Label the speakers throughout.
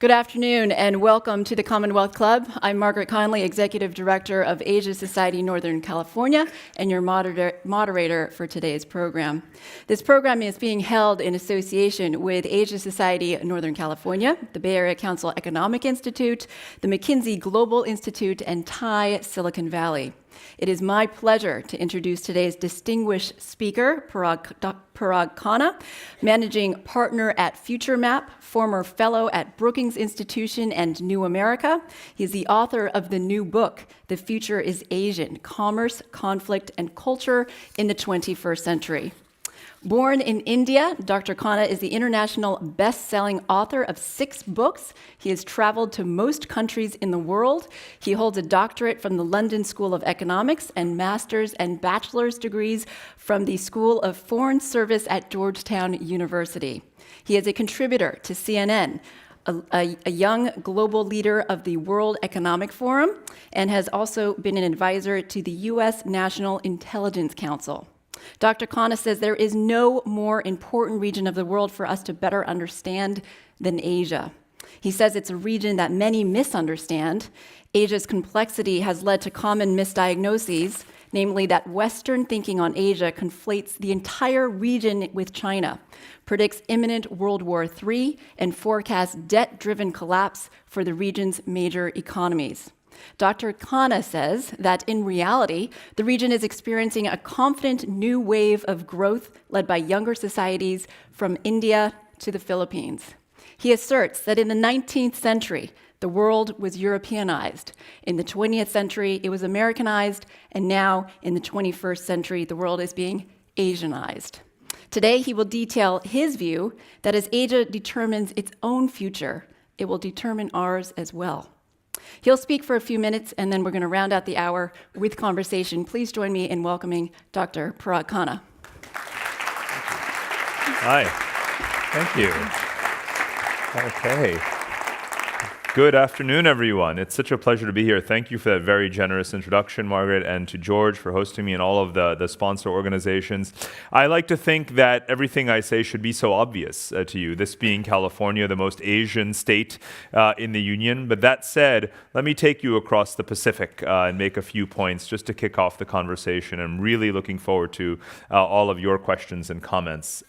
Speaker 1: Good afternoon and welcome to the Commonwealth Club. I'm Margaret Conley, Executive Director of Asia Society Northern California and your moderator for today's program. This program is being held in association with Asia Society Northern California, the Bay Area Council Economic Institute, the McKinsey Global Institute, and Thai Silicon Valley. It is my pleasure to introduce today's distinguished speaker, Parag Khanna, Managing Partner at FutureMap, former Fellow at Brookings Institution and New America. He is the author of the new book, The Future is Asian: Commerce, Conflict, and Culture in the 21st Century. Born in India, Dr. Khanna is the international best-selling author of 6 books. He has traveled to most countries in the world. He holds a doctorate from the London School of Economics and master's and bachelor's degrees from the School of Foreign Service at Georgetown University. He is a contributor to CNN, a young global leader of the World Economic Forum, and has also been an advisor to the U.S. National Intelligence Council. Dr. Khanna says there is no more important region of the world for us to better understand than Asia. He says it's a region that many misunderstand. Asia's complexity has led to common misdiagnoses, namely that Western thinking on Asia conflates the entire region with China, predicts imminent World War III, and forecasts debt-driven collapse for the region's major economies. Dr. Khanna says that in reality, the region is experiencing a confident new wave of growth led by younger societies from India to the Philippines. He asserts that in the 19th century, the world was Europeanized. In the 20th century, it was Americanized, and now in the 21st century, the world is being Asianized. Today, he will detail his view that as Asia determines its own future, it will determine ours as well. He'll speak for a few minutes, and then we're going to round out the hour with conversation. Please join me in welcoming Dr. Parag Khanna.
Speaker 2: Hi. Thank you. Okay. Good afternoon, everyone. It's such a pleasure to be here. Thank you for that very generous introduction, Margaret, and to George for hosting me and all of the sponsor organizations. I like to think that everything I say should be so obvious to you, this being California, the most Asian state in the Union. But that said, let me take you across the Pacific and make a few points just to kick off the conversation. I'm really looking forward to all of your questions and comments.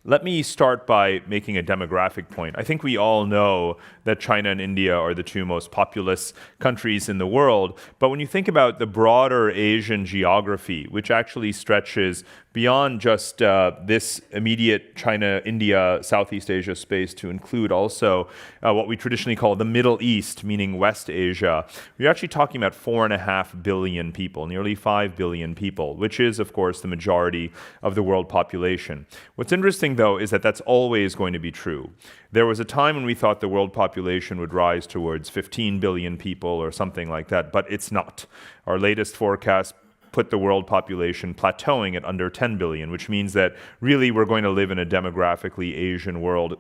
Speaker 2: Let me start by making a demographic point. I think we all know that China and India are the 2 most populous countries in the world. But when you think about the broader Asian geography, which actually stretches beyond just this immediate China, India, Southeast Asia space to include also what we traditionally call the Middle East, meaning West Asia, we're actually talking about 4.5 billion people, nearly 5 billion people, which is, of course, the majority of the world population. What's interesting, though, is that that's always going to be true. There was a time when we thought the world population would rise towards 15 billion people or something like that, but it's not. Our latest forecast put the world population plateauing at under 10 billion, which means that really we're going to live in a demographically Asian world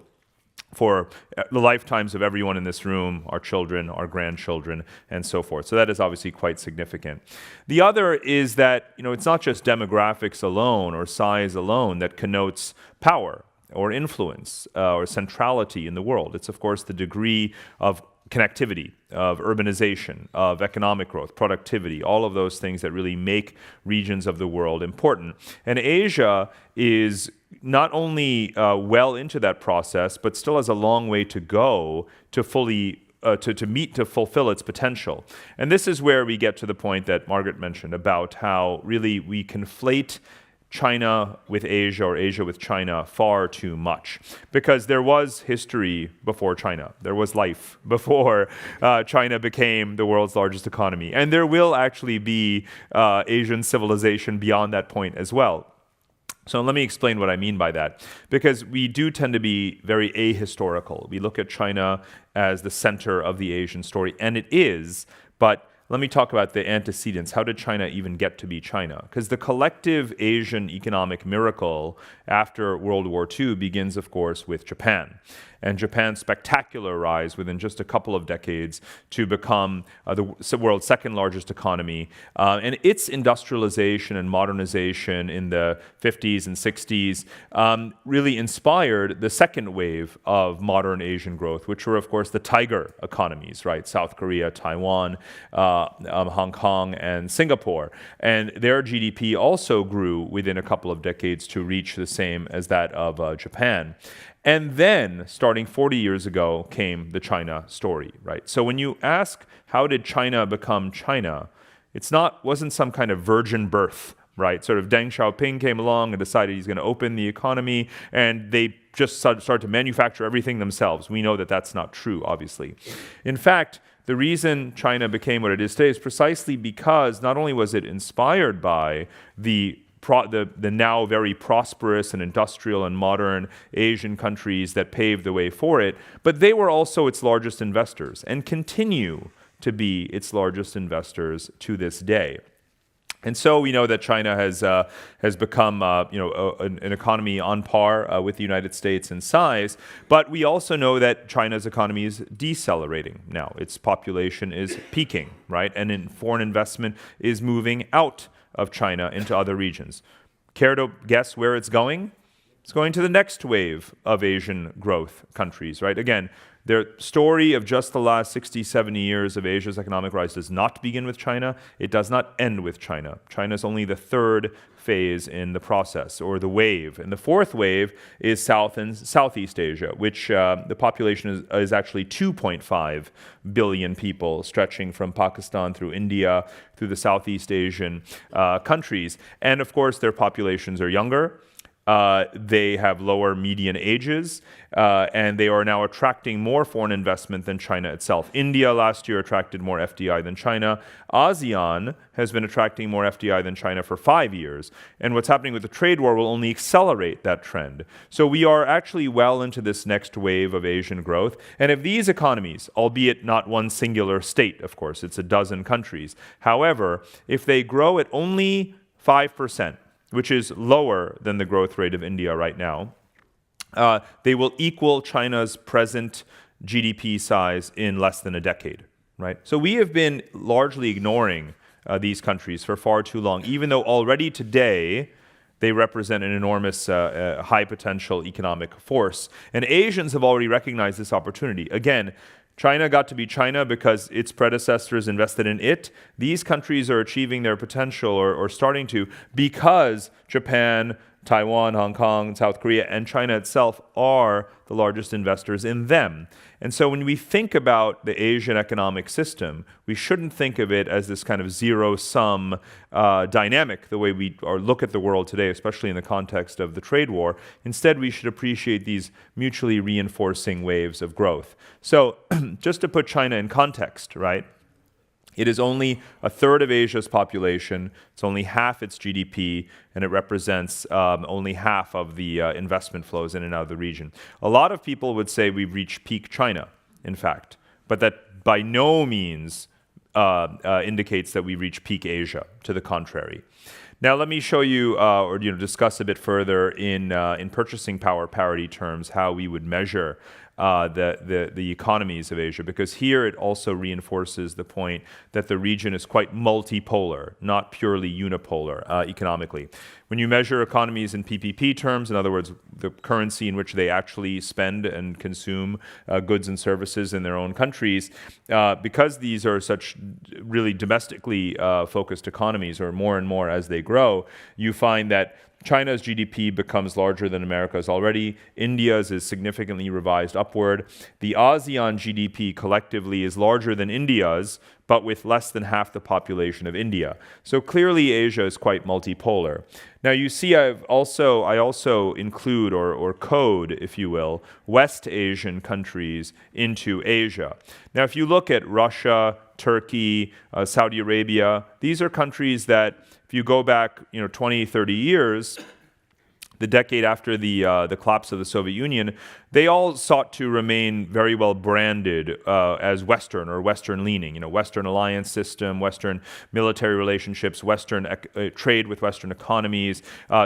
Speaker 2: for the lifetimes of everyone in this room, our children, our grandchildren, and so forth. So that is obviously quite significant. The other is that, it's not just demographics alone or size alone that connotes power or influence or centrality in the world. It's, of course, the degree of connectivity, of urbanization, of economic growth, productivity, all of those things that really make regions of the world important. And Asia is not only well into that process, but still has a long way to go to fully to fulfill its potential. And this is where we get to the point that Margaret mentioned about how really we conflate China with Asia or Asia with China far too much, because there was history before China. There was life before China became the world's largest economy. And there will actually be Asian civilization beyond that point as well. So let me explain what I mean by that, because we do tend to be very ahistorical. We look at China as the center of the Asian story, and it is, but let me talk about the antecedents. How did China even get to be China? Because the collective Asian economic miracle after World War II begins, of course, with Japan. And Japan's spectacular rise within just a couple of decades to become the world's second largest economy. And its industrialization and modernization in the 50s and 60s really inspired the second wave of modern Asian growth, which were, of course, the tiger economies, right? South Korea, Taiwan, Hong Kong, and Singapore. And their GDP also grew within a couple of decades to reach the same as that of Japan. And then, starting 40 years ago, came the China story, right? So when you ask, how did China become China? Wasn't some kind of virgin birth, right? Sort of Deng Xiaoping came along and decided he's going to open the economy, and they just started to manufacture everything themselves. We know that that's not true, obviously. In fact, the reason China became what it is today is precisely because not only was it inspired by the now very prosperous and industrial and modern Asian countries that paved the way for it, but they were also its largest investors and continue to be its largest investors to this day. And so we know that China has become an economy on par with the United States in size, but we also know that China's economy is decelerating now. Its population is peaking, right? And foreign investment is moving out of China into other regions. Care to guess where it's going? It's going to the next wave of Asian growth countries, right? Again, their story of just the last 60, 70 years of Asia's economic rise does not begin with China. It does not end with China. China is only the third phase in the process, or the wave. And the fourth wave is South and Southeast Asia, which the population is actually 2.5 billion people, stretching from Pakistan through India, through the Southeast Asian countries. And of course, their populations are younger. They have lower median ages, and they are now attracting more foreign investment than China itself. India last year attracted more FDI than China. ASEAN has been attracting more FDI than China for 5 years. And what's happening with the trade war will only accelerate that trend. So we are actually well into this next wave of Asian growth. And if these economies, albeit not one singular state, of course, it's a dozen countries. However, if they grow at only 5%, which is lower than the growth rate of India right now, they will equal China's present GDP size in less than a decade, right? So we have been largely ignoring these countries for far too long, even though already today they represent an enormous high potential economic force. And Asians have already recognized this opportunity. Again, China got to be China because its predecessors invested in it. These countries are achieving their potential or starting to because Japan, Taiwan, Hong Kong, South Korea, and China itself are the largest investors in them. And so when we think about the Asian economic system, we shouldn't think of it as this kind of zero-sum dynamic, the way we look at the world today, especially in the context of the trade war. Instead, we should appreciate these mutually reinforcing waves of growth. So just to put China in context, right? It is only a third of Asia's population, it's only half its GDP, and it represents only half of the investment flows in and out of the region. A lot of people would say we've reached peak China, in fact, but that by no means indicates that we reach peak Asia, to the contrary. Now let me show you, or discuss a bit further in purchasing power parity terms how we would measure the economies of Asia, because here it also reinforces the point that the region is quite multipolar, not purely unipolar economically. When you measure economies in PPP terms, in other words, the currency in which they actually spend and consume goods and services in their own countries, because these are such really domestically focused economies, or more and more as they grow, you find that China's GDP becomes larger than America's already. India's is significantly revised upward. The ASEAN GDP collectively is larger than India's, but with less than half the population of India. So clearly Asia is quite multipolar. Now you see I also include or code, if you will, West Asian countries into Asia. Now if you look at Russia, Turkey, Saudi Arabia, these are countries that if you go back 20, 30 years, the decade after the collapse of the Soviet Union, they all sought to remain very well branded as Western or Western leaning. Western alliance system, Western military relationships, Western trade with Western economies,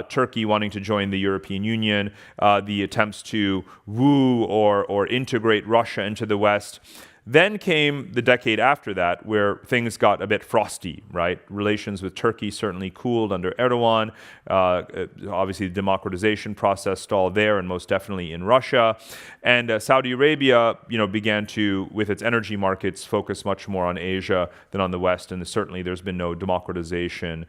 Speaker 2: Turkey wanting to join the European Union, the attempts to woo or integrate Russia into the West. Then came the decade after that, where things got a bit frosty, right? Relations with Turkey certainly cooled under Erdogan. Obviously, the democratization process stalled there, and most definitely in Russia. And Saudi Arabia, began to, with its energy markets, focus much more on Asia than on the West. And certainly, there's been no democratization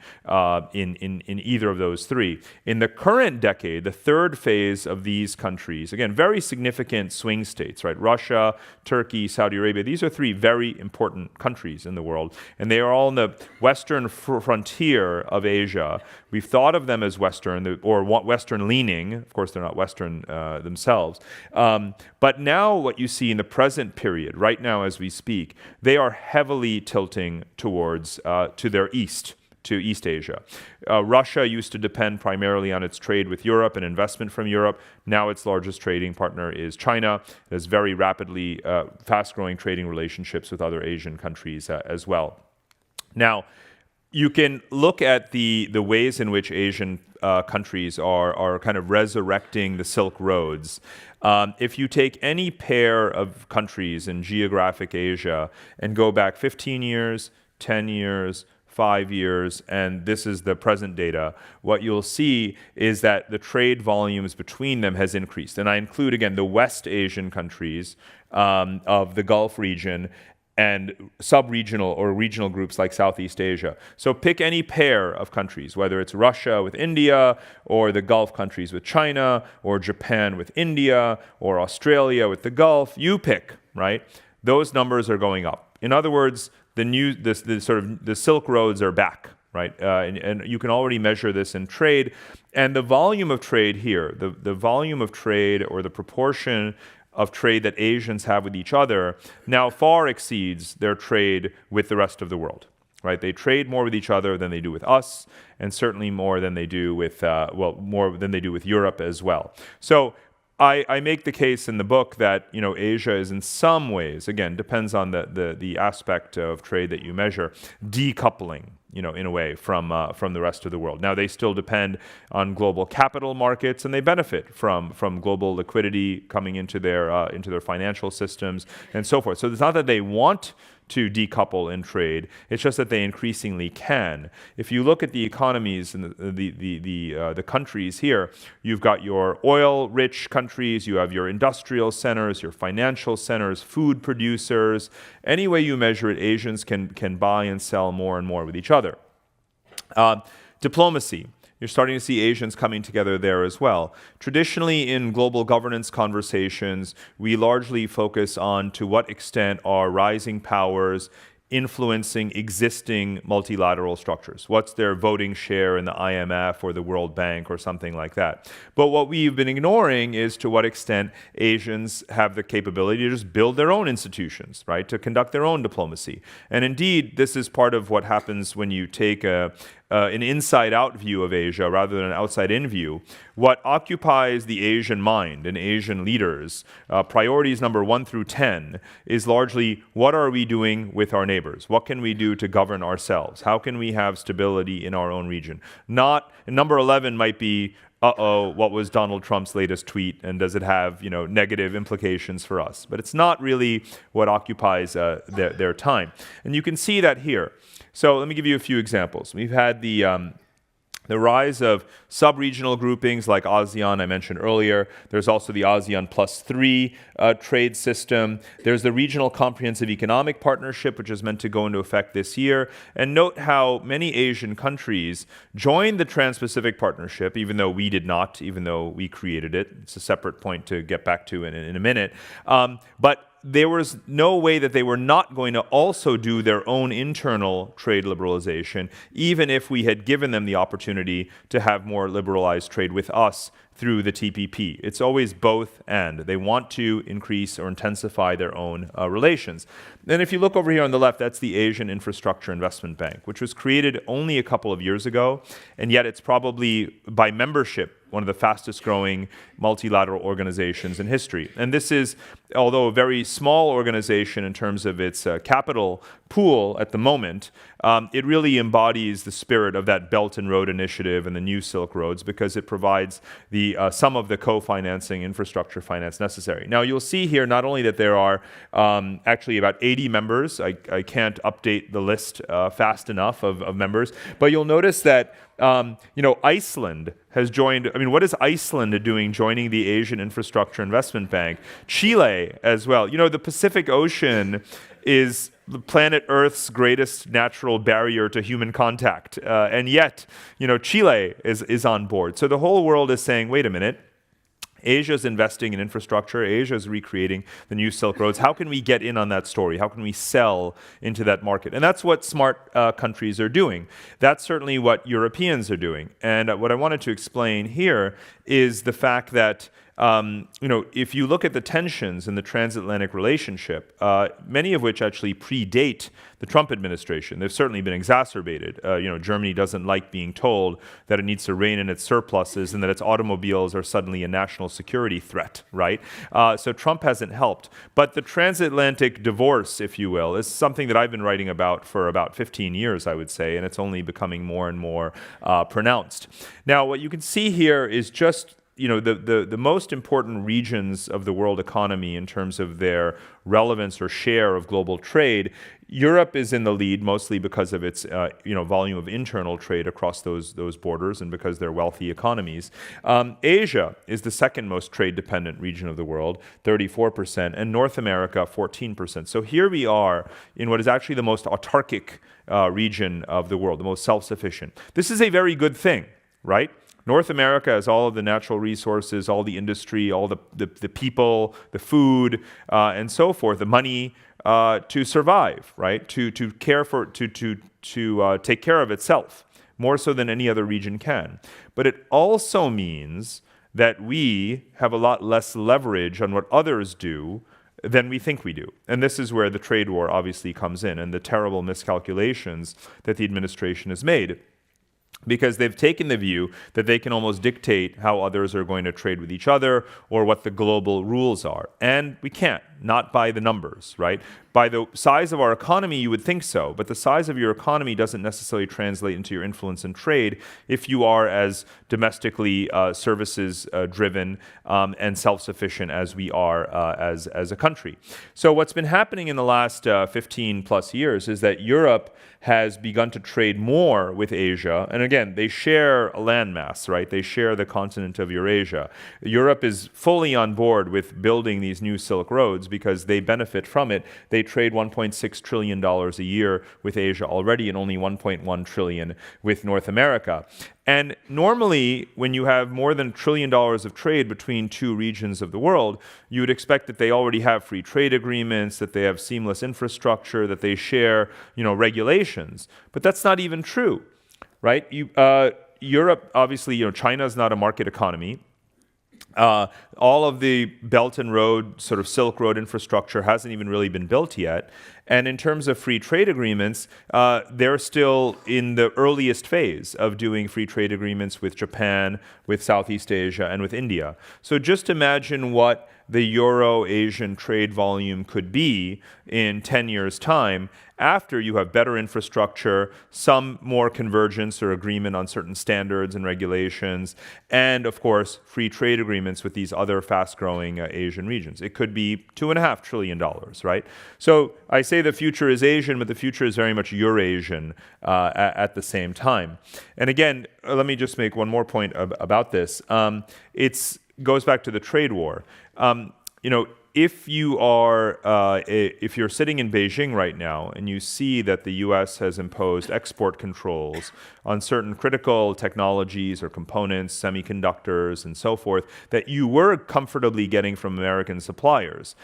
Speaker 2: in either of those three. In the current decade, the third phase of these countries, again, very significant swing states, right? Russia, Turkey, Saudi Arabia. These are three very important countries in the world, and they are all in the western frontier of Asia. We've thought of them as Western or Western leaning. Of course, they're not Western themselves. But now what you see in the present period, right now as we speak, they are heavily tilting towards to their east, to East Asia. Russia used to depend primarily on its trade with Europe and investment from Europe. Now its largest trading partner is China. It has very rapidly fast-growing trading relationships with other Asian countries as well. Now, you can look at the ways in which Asian countries are kind of resurrecting the Silk Roads. If you take any pair of countries in geographic Asia and go back 15 years, 10 years, 5 years, and this is the present data, what you'll see is that the trade volumes between them has increased. And I include, again, the West Asian countries of the Gulf region and sub-regional or regional groups like Southeast Asia. So pick any pair of countries, whether it's Russia with India, or the Gulf countries with China, or Japan with India, or Australia with the Gulf. You pick, right? Those numbers are going up. In other words, the Silk Roads are back, right? And you can already measure this in trade. And the volume of trade here, the volume of trade or the proportion of trade that Asians have with each other now far exceeds their trade with the rest of the world, right? They trade more with each other than they do with us, and certainly more than they do with, more than they do with Europe as well. So I make the case in the book that Asia is in some ways, again, depends on the aspect of trade that you measure, decoupling, in a way from the rest of the world. Now they still depend on global capital markets, and they benefit from global liquidity coming into their financial systems and so forth. So it's not that they want to decouple in trade. It's just that they increasingly can. If you look at the economies and the countries here, you've got your oil-rich countries, you have your industrial centers, your financial centers, food producers. Any way you measure it, Asians can buy and sell more and more with each other. Diplomacy. You're starting to see Asians coming together there as well. Traditionally, in global governance conversations, we largely focus on to what extent are rising powers influencing existing multilateral structures. What's their voting share in the IMF or the World Bank or something like that? But what we've been ignoring is to what extent Asians have the capability to just build their own institutions, right? To conduct their own diplomacy. And indeed, this is part of what happens when you take an inside-out view of Asia rather than an outside-in view. What occupies the Asian mind and Asian leaders, priorities number 1 through 10, is largely what are we doing with our neighbors? What can we do to govern ourselves? How can we have stability in our own region? Not, number 11 might be, what was Donald Trump's latest tweet, and does it have negative implications for us? But it's not really what occupies their time. And you can see that here. So let me give you a few examples. We've had the rise of sub-regional groupings like ASEAN, I mentioned earlier. There's also the ASEAN +3 trade system. There's the Regional Comprehensive Economic Partnership, which is meant to go into effect this year. And note how many Asian countries joined the Trans-Pacific Partnership, even though we did not, even though we created it. It's a separate point to get back to in a minute. But there was no way that they were not going to also do their own internal trade liberalization, even if we had given them the opportunity to have more liberalized trade with us through the TPP. It's always both and. They want to increase or intensify their own relations. And if you look over here on the left, that's the Asian Infrastructure Investment Bank, which was created only a couple of years ago, and yet it's probably, by membership, one of the fastest growing multilateral organizations in history. And this is, although a very small organization in terms of its capital pool at the moment, it really embodies the spirit of that Belt and Road Initiative and the new Silk Roads, because it provides some of the co-financing, infrastructure finance necessary. Now, you'll see here not only that there are actually about 80 members. I can't update the list fast enough of members, but you'll notice that Iceland has joined. I mean, what is Iceland doing joining the Asian Infrastructure Investment Bank? Chile as well. The Pacific Ocean is the planet Earth's greatest natural barrier to human contact. And yet, Chile is on board. So the whole world is saying, wait a minute, Asia's investing in infrastructure. Asia's recreating the new Silk Roads. How can we get in on that story? How can we sell into that market? And that's what smart countries are doing. That's certainly what Europeans are doing. And what I wanted to explain here is the fact that if you look at the tensions in the transatlantic relationship, many of which actually predate the Trump administration, they've certainly been exacerbated. Germany doesn't like being told that it needs to rein in its surpluses and that its automobiles are suddenly a national security threat, right? So Trump hasn't helped. But the transatlantic divorce, if you will, is something that I've been writing about for about 15 years, I would say, and it's only becoming more and more pronounced. Now, what you can see here is just the most important regions of the world economy in terms of their relevance or share of global trade. Europe is in the lead mostly because of its volume of internal trade across those borders and because they're wealthy economies. Asia is the second most trade-dependent region of the world, 34%, and North America, 14%. So here we are in what is actually the most autarkic region of the world, the most self-sufficient. This is a very good thing, right? North America has all of the natural resources, all the industry, all the people, the food, and so forth, the money to survive, right? To care for, to take care of itself, more so than any other region can. But it also means that we have a lot less leverage on what others do than we think we do. And this is where the trade war obviously comes in, and the terrible miscalculations that the administration has made, because they've taken the view that they can almost dictate how others are going to trade with each other or what the global rules are. And we can't, not by the numbers, right? By the size of our economy, you would think so, but the size of your economy doesn't necessarily translate into your influence in trade if you are as domestically services-driven and self-sufficient as we are as a country. So what's been happening in the last 15 plus years is that Europe has begun to trade more with Asia. And again, they share a landmass, right? They share the continent of Eurasia. Europe is fully on board with building these new Silk Roads because they benefit from it. They trade $1.6 trillion a year with Asia already and only $1.1 trillion with North America. And normally, when you have more than $1 trillion of trade between two regions of the world, you would expect that they already have free trade agreements, that they have seamless infrastructure, that they share, regulations. But that's not even true, right? Europe, obviously, China is not a market economy. All of the Belt and Road, sort of Silk Road infrastructure hasn't even really been built yet. And in terms of free trade agreements, they're still in the earliest phase of doing free trade agreements with Japan, with Southeast Asia, and with India. So just imagine what the Euro-Asian trade volume could be in 10 years' time after you have better infrastructure, some more convergence or agreement on certain standards and regulations, and, of course, free trade agreements with these other fast-growing Asian regions. It could be $2.5 trillion, right? So I say the future is Asian, but the future is very much Eurasian at the same time. And again, let me just make one more point about this. It goes back to the trade war. If you're sitting in Beijing right now and you see that the U.S. has imposed export controls on certain critical technologies or components, semiconductors, and so forth, that you were comfortably getting from American suppliers,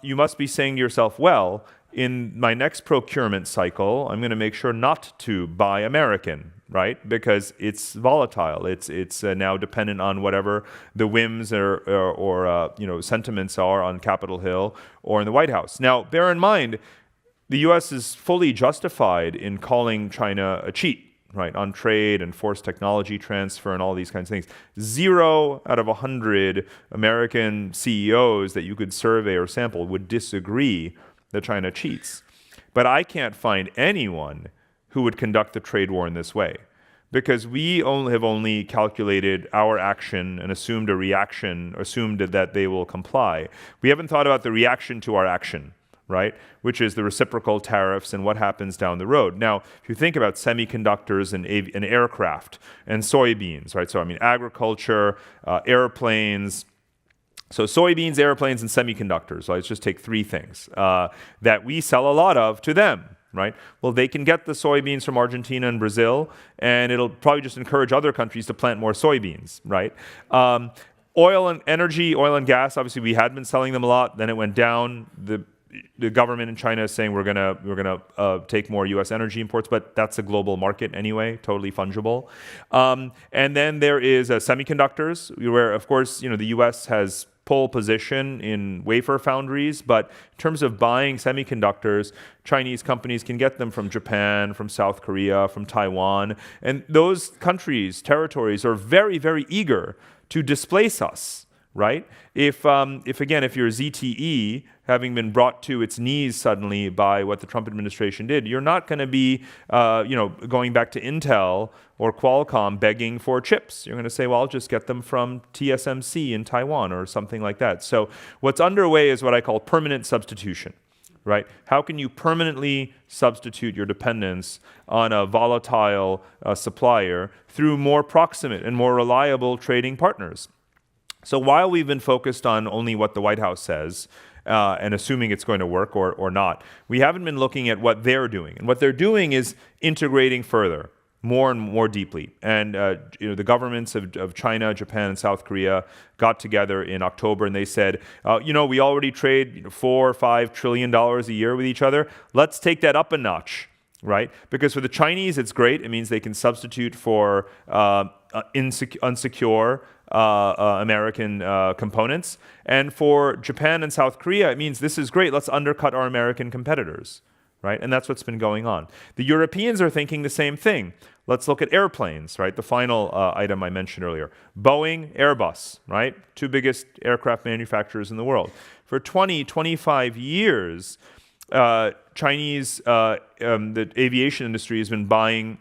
Speaker 2: you must be saying to yourself, well, in my next procurement cycle, I'm going to make sure not to buy American, right? Because it's volatile. It's now dependent on whatever the whims or sentiments are on Capitol Hill or in the White House. Now, bear in mind, the U.S. is fully justified in calling China a cheat, right, on trade and forced technology transfer and all these kinds of things. 0 out of 100 American CEOs that you could survey or sample would disagree that China cheats. But I can't find anyone who would conduct the trade war in this way, because we have only calculated our action and assumed a reaction, assumed that they will comply. We haven't thought about the reaction to our action, right? Which is the reciprocal tariffs and what happens down the road. Now, if you think about semiconductors and aircraft and soybeans, right? So, I mean, agriculture, airplanes. So soybeans, airplanes, and semiconductors. So let's just take 3 things that we sell a lot of to them, right? Well, they can get the soybeans from Argentina and Brazil, and it'll probably just encourage other countries to plant more soybeans, right? Oil and energy, oil and gas, obviously we had been selling them a lot, then it went down. The government in China is saying we're gonna take more U.S. energy imports, but that's a global market anyway, totally fungible. And then there is semiconductors, where of course the U.S. has pole position in wafer foundries, but in terms of buying semiconductors, Chinese companies can get them from Japan, from South Korea, from Taiwan, and those countries, territories, are very, very eager to displace us. Right? If you're ZTE, having been brought to its knees suddenly by what the Trump administration did, you're not going to be, going back to Intel or Qualcomm begging for chips. You're going to say, well, I'll just get them from TSMC in Taiwan or something like that. So what's underway is what I call permanent substitution. Right? How can you permanently substitute your dependence on a volatile supplier through more proximate and more reliable trading partners? So while we've been focused on only what the White House says and assuming it's going to work or not, we haven't been looking at what they're doing. And what they're doing is integrating further, more and more deeply. And the governments of China, Japan, and South Korea got together in October, and they said, we already trade $4 or $5 trillion a year with each other. Let's take that up a notch. Right? Because for the Chinese, it's great. It means they can substitute for unsecure American components. And for Japan and South Korea, it means this is great. Let's undercut our American competitors. Right? And that's what's been going on. The Europeans are thinking the same thing. Let's look at airplanes, right? The final item I mentioned earlier. Boeing, Airbus, right? 2 biggest aircraft manufacturers in the world. For 25 years, Chinese, the aviation industry has been buying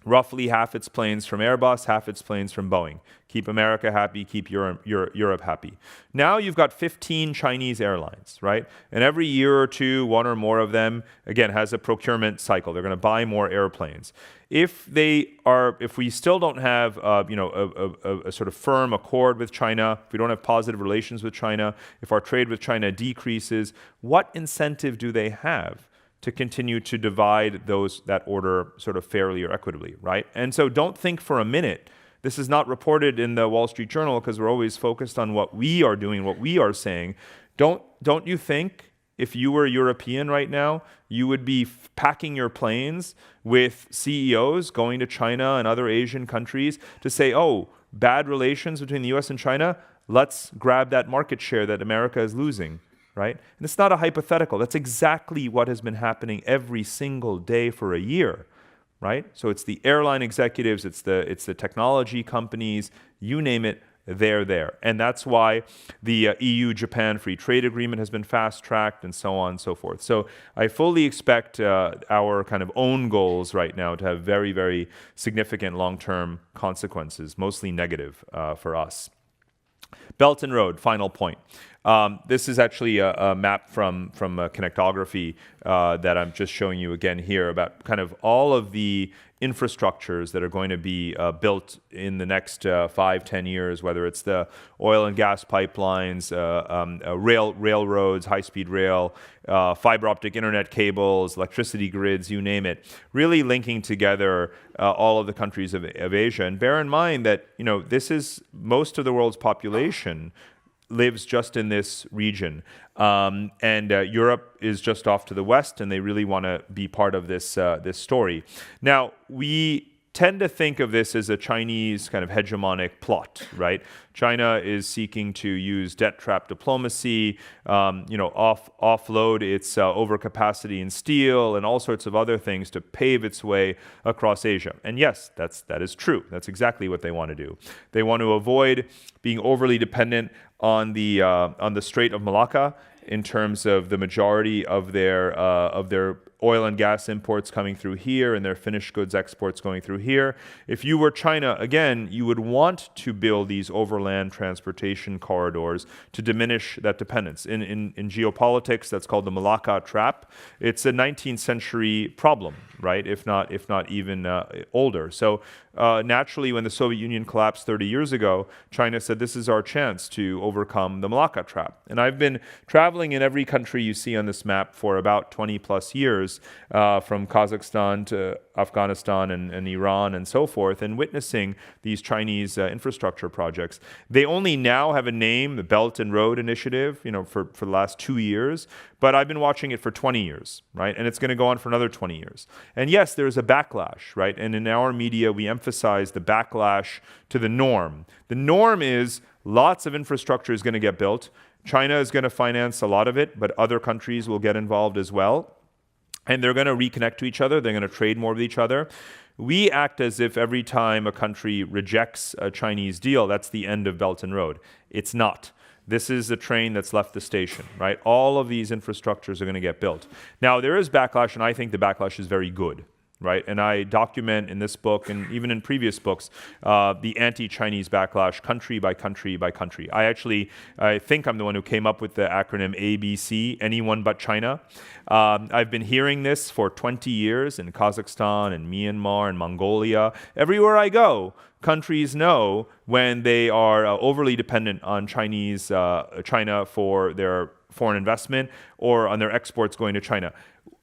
Speaker 2: roughly half its planes from Airbus, half its planes from Boeing. Keep America happy, keep Europe happy. Now you've got 15 Chinese airlines, right? And every year or two, 1 or more of them, again, has a procurement cycle. They're going to buy more airplanes. If we still don't have, a sort of firm accord with China, if we don't have positive relations with China, if our trade with China decreases, what incentive do they have to continue to divide that order sort of fairly or equitably, right? And so don't think for a minute, this is not reported in the Wall Street Journal because we're always focused on what we are doing, what we are saying. Don't you think if you were European right now, you would be packing your planes with CEOs going to China and other Asian countries to say, oh, bad relations between the US and China, let's grab that market share that America is losing. Right? And it's not a hypothetical. That's exactly what has been happening every single day for a year, right? So it's the airline executives, it's the technology companies, you name it, they're there. And that's why the EU-Japan Free Trade Agreement has been fast-tracked and so on and so forth. So I fully expect our kind of own goals right now to have very, very significant long-term consequences, mostly negative for us. Belt and Road, final point. This is actually a map from Connectography that I'm just showing you again here about kind of all of the infrastructures that are going to be built in the next 5-10 years, whether it's the oil and gas pipelines, railroads, high-speed rail, fiber optic internet cables, electricity grids, you name it, really linking together all of the countries of Asia. And bear in mind that this is most of the world's population lives just in this region. And Europe is just off to the west, and they really want to be part of this story. Now, we tend to think of this as a Chinese kind of hegemonic plot, right? China is seeking to use debt trap diplomacy, offload its overcapacity in steel and all sorts of other things to pave its way across Asia. And yes, that is true. That's exactly what they want to do. They want to avoid being overly dependent on the Strait of Malacca in terms of the majority of their oil and gas imports coming through here and their finished goods exports going through here. If you were China, again, you would want to build these overland transportation corridors to diminish that dependence. In geopolitics, that's called the Malacca trap. It's a 19th century problem, right? If not even older. So naturally, when the Soviet Union collapsed 30 years ago, China said, this is our chance to overcome the Malacca trap. And I've been traveling in every country you see on this map for about 20 plus years, from Kazakhstan to Afghanistan and Iran and so forth, and witnessing these Chinese infrastructure projects. They only now have a name, the Belt and Road Initiative, for the last 2 years, but I've been watching it for 20 years, right? And it's going to go on for another 20 years. And yes, there's a backlash, right? And in our media, we emphasize the backlash to the norm. The norm is lots of infrastructure is going to get built. China is going to finance a lot of it, but other countries will get involved as well. And they're going to reconnect to each other. They're going to trade more with each other. We act as if every time a country rejects a Chinese deal, that's the end of Belt and Road. It's not. This is the train that's left the station, right? All of these infrastructures are going to get built. Now, there is backlash, and I think the backlash is very good, right? And I document in this book, and even in previous books, the anti-Chinese backlash country by country by country. I think I'm the one who came up with the acronym ABC, anyone but China. I've been hearing this for 20 years in Kazakhstan and Myanmar and Mongolia. Everywhere I go, countries know when they are overly dependent on China for their foreign investment or on their exports going to China.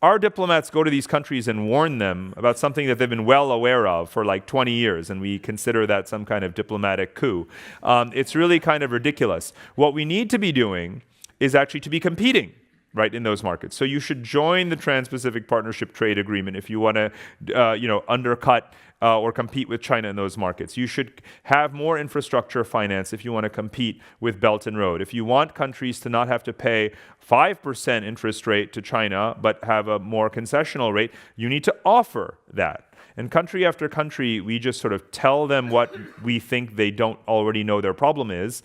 Speaker 2: Our diplomats go to these countries and warn them about something that they've been well aware of for like 20 years, and we consider that some kind of diplomatic coup. It's really kind of ridiculous. What we need to be doing is actually to be competing, right, in those markets. So you should join the Trans-Pacific Partnership Trade Agreement if you want to, undercut or compete with China in those markets. You should have more infrastructure finance if you want to compete with Belt and Road. If you want countries to not have to pay 5% interest rate to China, but have a more concessional rate, you need to offer that. And country after country, we just sort of tell them what we think they don't already know their problem is,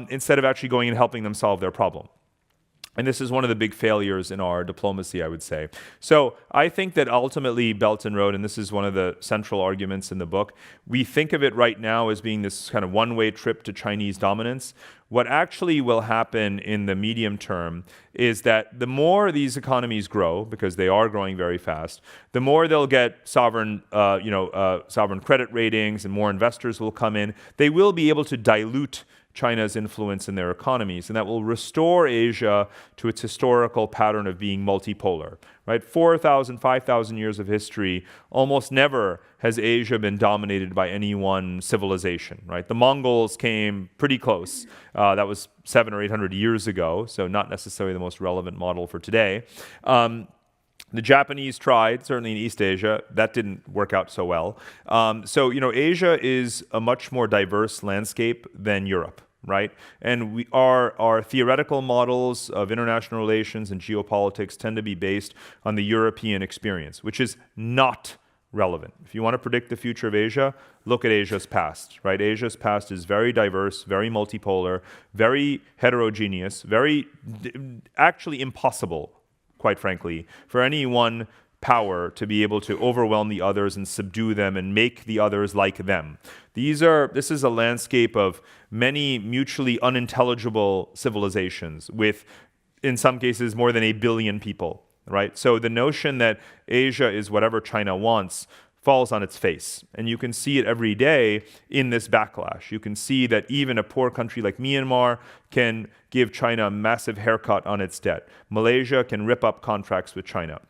Speaker 2: instead of actually going and helping them solve their problem. And this is one of the big failures in our diplomacy, I would say. So I think that ultimately Belt and Road, and this is one of the central arguments in the book, we think of it right now as being this kind of one-way trip to Chinese dominance. What actually will happen in the medium term is that the more these economies grow, because they are growing very fast, the more they'll get sovereign credit ratings and more investors will come in. They will be able to dilute China's influence in their economies, and that will restore Asia to its historical pattern of being multipolar, right? 4,000, 5,000 years of history, almost never has Asia been dominated by any one civilization, right? The Mongols came pretty close. That was 700 or 800 years ago, so not necessarily the most relevant model for today. The Japanese tried, certainly in East Asia. That didn't work out so well. Asia is a much more diverse landscape than Europe, right? And our theoretical models of international relations and geopolitics tend to be based on the European experience, which is not relevant. If you want to predict the future of Asia, look at Asia's past, right? Asia's past is very diverse, very multipolar, very heterogeneous, actually impossible, quite frankly, for any one power to be able to overwhelm the others and subdue them and make the others like them. This is a landscape of many mutually unintelligible civilizations with, in some cases, more than 1 billion people, right? So the notion that Asia is whatever China wants falls on its face. And you can see it every day in this backlash. You can see that even a poor country like Myanmar can give China a massive haircut on its debt. Malaysia can rip up contracts with China.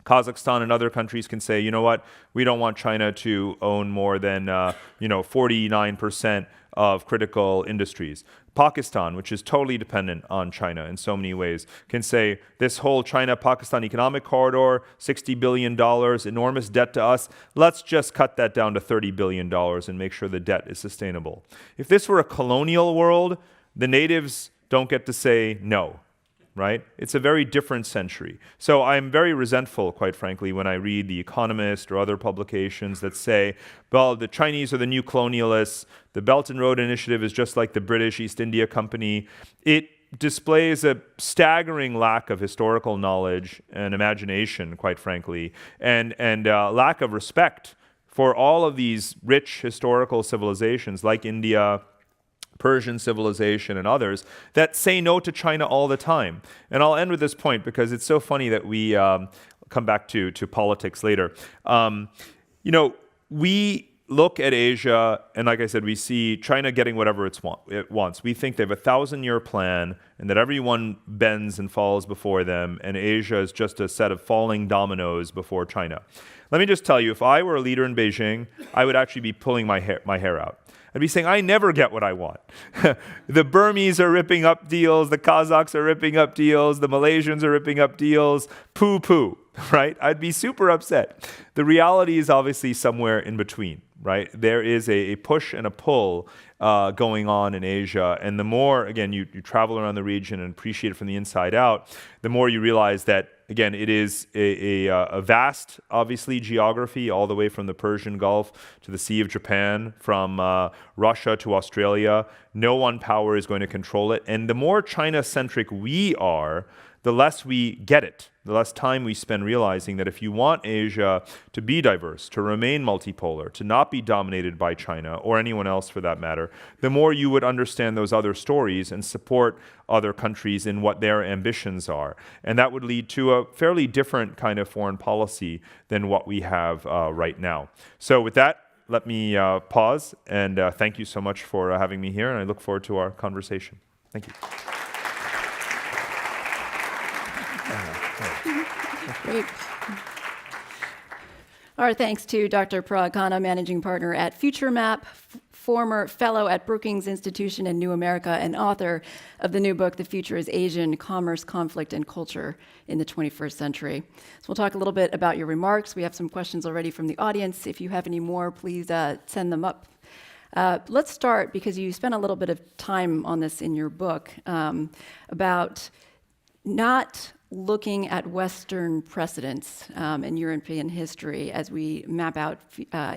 Speaker 2: Kazakhstan and other countries can say, you know what, we don't want China to own more than 49% of critical industries. Pakistan, which is totally dependent on China in so many ways, can say this whole China-Pakistan economic corridor, $60 billion, enormous debt to us, let's just cut that down to $30 billion and make sure the debt is sustainable. If this were a colonial world, the natives don't get to say no. Right? It's a very different century. So I'm very resentful, quite frankly, when I read The Economist or other publications that say, well, the Chinese are the new colonialists, the Belt and Road Initiative is just like the British East India Company. It displays a staggering lack of historical knowledge and imagination, quite frankly, and lack of respect for all of these rich historical civilizations like India, Persian civilization, and others that say no to China all the time. And I'll end with this point because it's so funny that we come back to politics later. We look at Asia, and like I said, we see China getting whatever it wants. We think they have a 1,000-year plan and that everyone bends and falls before them, and Asia is just a set of falling dominoes before China. Let me just tell you, if I were a leader in Beijing, I would actually be pulling my hair out. I'd be saying, I never get what I want. The Burmese are ripping up deals, the Kazakhs are ripping up deals, the Malaysians are ripping up deals, poo-poo, right? I'd be super upset. The reality is obviously somewhere in between, right? There is a push and a pull going on in Asia. And the more, again, you travel around the region and appreciate it from the inside out, the more you realize that, again, it is a vast, obviously, geography, all the way from the Persian Gulf to the Sea of Japan, from Russia to Australia. No one power is going to control it. And the more China-centric we are, the less we get it, the less time we spend realizing that if you want Asia to be diverse, to remain multipolar, to not be dominated by China or anyone else for that matter, the more you would understand those other stories and support other countries in what their ambitions are. And that would lead to a fairly different kind of foreign policy than what we have right now. So with that, let me pause and thank you so much for having me here, and I look forward to our conversation. Thank you.
Speaker 1: Great. Our thanks to Dr. Parag Khanna, Managing Partner at FutureMap, former fellow at Brookings Institution and New America, and author of the new book, The Future is Asian: Commerce, Conflict, and Culture in the 21st Century. So we'll talk a little bit about your remarks. We have some questions already from the audience. If you have any more, please send them up. Let's start, because you spent a little bit of time on this in your book, about not looking at Western precedents in European history as we map out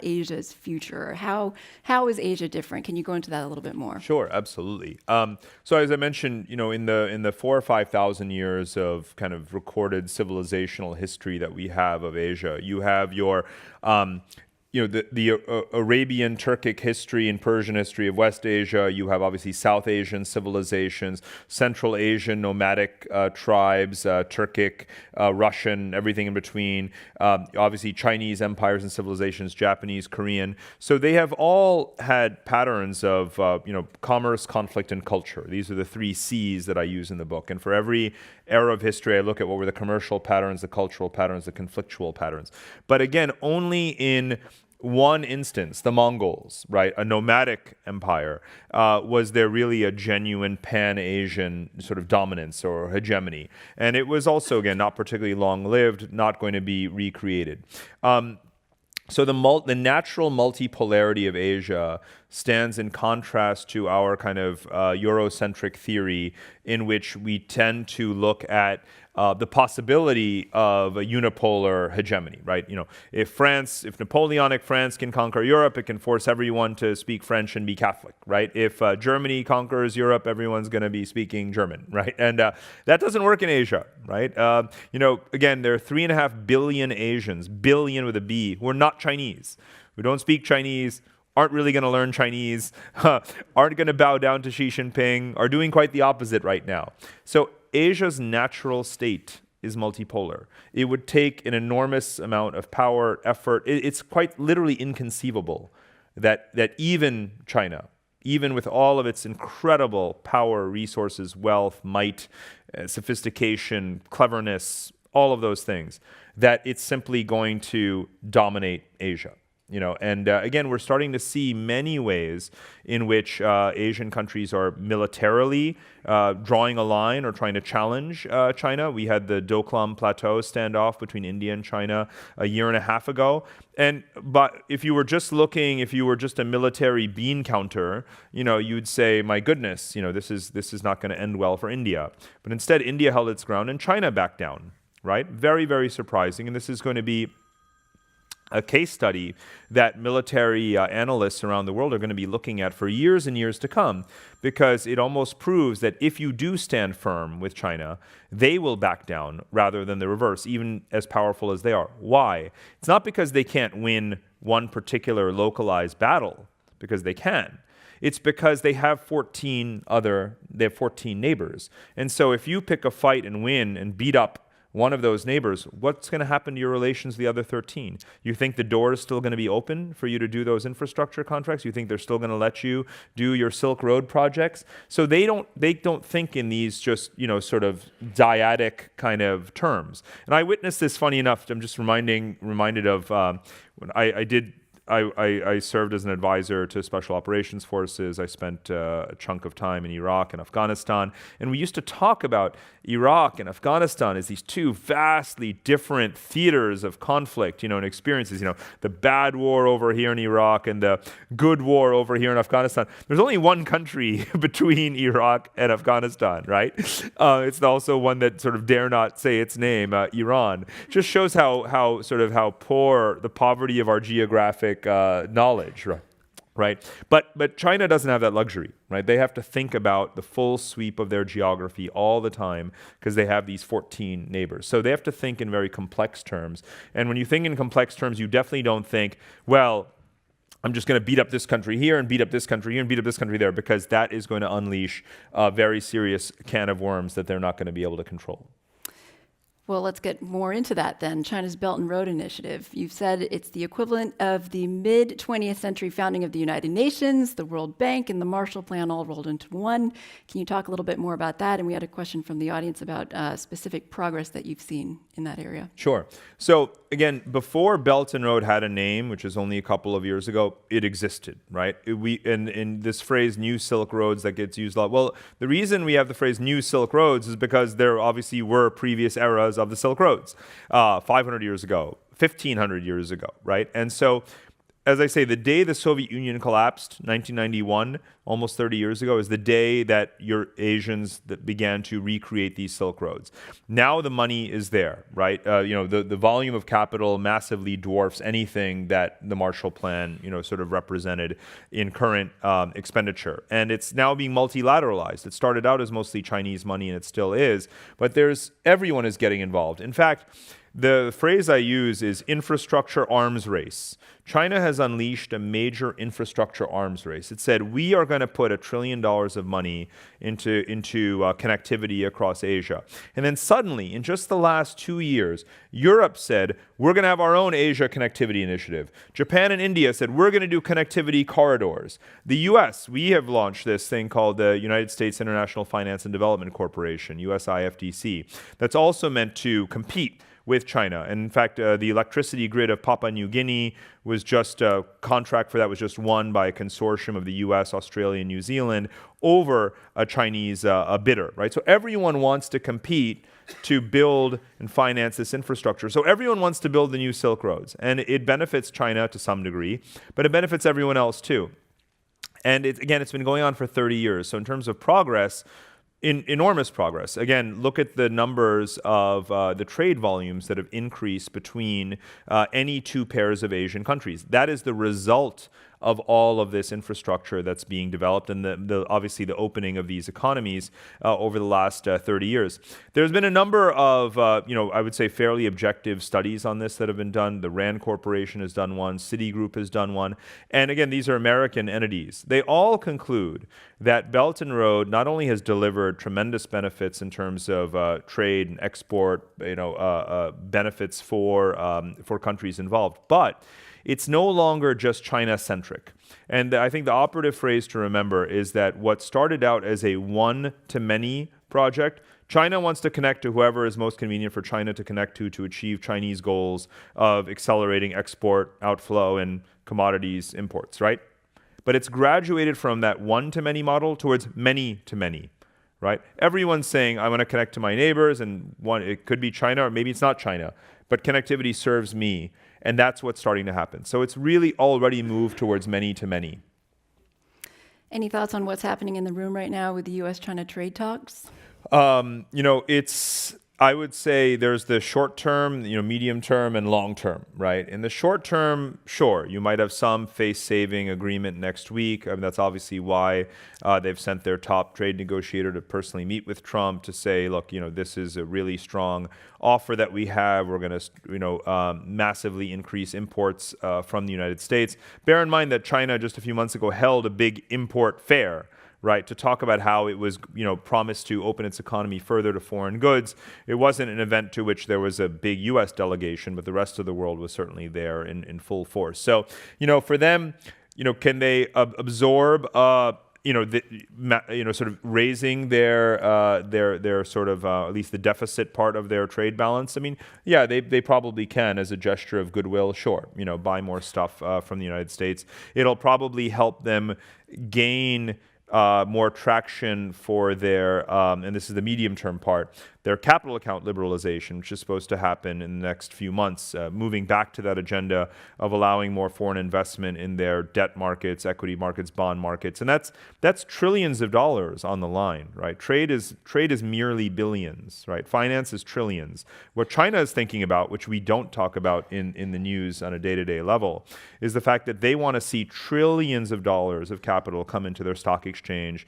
Speaker 1: Asia's future. How is Asia different? Can you go into that a little bit more?
Speaker 2: Sure, absolutely. So as I mentioned, in the 4,000 or 5,000 years of kind of recorded civilizational history that we have of Asia, you have your the Arabian, Turkic history and Persian history of West Asia. You have obviously South Asian civilizations, Central Asian nomadic tribes, Turkic, Russian, everything in between. Obviously Chinese empires and civilizations, Japanese, Korean. So they have all had patterns of commerce, conflict, and culture. These are the 3 C's that I use in the book. And for every era of history, I look at what were the commercial patterns, the cultural patterns, the conflictual patterns. But again, only in one instance, the Mongols, right, a nomadic empire, was there really a genuine pan-Asian sort of dominance or hegemony. And it was also, again, not particularly long-lived, not going to be recreated. So the natural multipolarity of Asia stands in contrast to our kind of Eurocentric theory, in which we tend to look at the possibility of a unipolar hegemony, right? If Napoleonic France can conquer Europe, it can force everyone to speak French and be Catholic, right? If Germany conquers Europe, everyone's going to be speaking German, right? And that doesn't work in Asia, right? Again, there are 3.5 billion Asians, billion with a B, who are not Chinese, who don't speak Chinese, aren't really going to learn Chinese, aren't going to bow down to Xi Jinping, are doing quite the opposite right now. So Asia's natural state is multipolar. It would take an enormous amount of power, effort. It's quite literally inconceivable that even China, even with all of its incredible power, resources, wealth, might, sophistication, cleverness, all of those things, that it's simply going to dominate Asia. And again, we're starting to see many ways in which Asian countries are militarily drawing a line or trying to challenge China. We had the Doklam Plateau standoff between India and China a year and a half ago. But if you were just a military bean counter, you'd say, my goodness, this is not going to end well for India. But instead, India held its ground and China backed down, right? Very, very surprising. And this is going to be a case study that military analysts around the world are going to be looking at for years and years to come, because it almost proves that if you do stand firm with China, they will back down rather than the reverse, even as powerful as they are. Why? It's not because they can't win one particular localized battle, because they can. It's because they have 14 neighbors. And so if you pick a fight and win and beat up one of those neighbors, what's going to happen to your relations with the other 13? You think the door is still going to be open for you to do those infrastructure contracts? You think they're still going to let you do your Silk Road projects? So they don't think in these just, sort of dyadic kind of terms. And I witnessed this, funny enough, I'm just reminded of when I served as an advisor to Special Operations Forces. I spent a chunk of time in Iraq and Afghanistan. And we used to talk about Iraq and Afghanistan as these two vastly different theaters of conflict, and experiences. The bad war over here in Iraq and the good war over here in Afghanistan. There's only one country between Iraq and Afghanistan, right? It's also one that sort of dare not say its name, Iran. Just shows how poor the poverty of our geographic knowledge, right? But China doesn't have that luxury, right? They have to think about the full sweep of their geography all the time because they have these 14 neighbors. So they have to think in very complex terms. And when you think in complex terms, you definitely don't think, well, I'm just going to beat up this country here and beat up this country here and beat up this country there, because that is going to unleash a very serious can of worms that they're not going to be able to control.
Speaker 1: Well, let's get more into that then. China's Belt and Road Initiative. You've said it's the equivalent of the mid-20th century founding of the United Nations, the World Bank, and the Marshall Plan all rolled into one. Can you talk a little bit more about that? And we had a question from the audience about specific progress that you've seen in that area.
Speaker 2: Sure. So again, before Belt and Road had a name, which is only a couple of years ago, it existed, right? In this phrase, new Silk Roads, that gets used a lot. Well, the reason we have the phrase new Silk Roads is because there obviously were previous eras of the Silk Roads, 500 years ago, 1,500 years ago, right? And so, as I say, the day the Soviet Union collapsed, 1991, almost 30 years ago, is the day that your Asians that began to recreate these Silk Roads. Now the money is there, right? The volume of capital massively dwarfs anything that the Marshall Plan, sort of represented in current expenditure. And it's now being multilateralized. It started out as mostly Chinese money, and it still is. But everyone is getting involved. In fact, the phrase I use is infrastructure arms race. China has unleashed a major infrastructure arms race. It said, we are going to put $1 trillion of money into connectivity across Asia. And then suddenly, in just the last 2 years, Europe said, we're going to have our own Asia connectivity initiative. Japan and India said, we're going to do connectivity corridors. The US, we have launched this thing called the United States International Finance and Development Corporation, USIFDC, that's also meant to compete with China. And in fact, the electricity grid of Papua New Guinea was just a contract for that was just won by a consortium of the US, Australia, and New Zealand over a Chinese bidder, right? So everyone wants to compete to build and finance this infrastructure. So everyone wants to build the new Silk Roads. And it benefits China to some degree, but it benefits everyone else too. And it's been going on for 30 years. So in terms of progress, enormous progress. Again, look at the numbers of the trade volumes that have increased between any two pairs of Asian countries. That is the result of all of this infrastructure that's being developed and obviously the opening of these economies over the last 30 years. There's been a number of, I would say fairly objective studies on this that have been done. The RAND Corporation has done one, Citigroup has done one. And again, these are American entities. They all conclude that Belt and Road not only has delivered tremendous benefits in terms of trade and export, benefits for countries involved, but it's no longer just China-centric. And I think the operative phrase to remember is that what started out as a one-to-many project China wants to connect to whoever is most convenient for China to connect to achieve Chinese goals of accelerating export, outflow, and commodities imports, right? But it's graduated from that one-to-many model towards many-to-many, right? Everyone's saying, I want to connect to my neighbors, and it could be China, or maybe it's not China, but connectivity serves me, and that's what's starting to happen. So it's really already moved towards many-to-many.
Speaker 1: Any thoughts on what's happening in the room right now with the US-China trade talks?
Speaker 2: I would say there's the short term, medium term, and long term, right? In the short term, sure, you might have some face-saving agreement next week. I mean, that's obviously why they've sent their top trade negotiator to personally meet with Trump to say, look, this is a really strong offer that we have. We're going to, massively increase imports from the United States. Bear in mind that China just a few months ago held a big import fair, right, to talk about how it was, promised to open its economy further to foreign goods. It wasn't an event to which there was a big U.S. delegation, but the rest of the world was certainly there in full force. So, for them, can they absorb, sort of raising their sort of at least the deficit part of their trade balance? I mean, yeah, they probably can as a gesture of goodwill. Sure, buy more stuff from the United States. It'll probably help them gain more traction for their, and this is the medium-term part, their capital account liberalization, which is supposed to happen in the next few months, moving back to that agenda of allowing more foreign investment in their debt markets, equity markets, bond markets, and that's trillions of dollars on the line, right? Trade is merely billions, right? Finance is trillions. What China is thinking about, which we don't talk about in the news on a day-to-day level, is the fact that they want to see trillions of dollars of capital come into their stock exchange,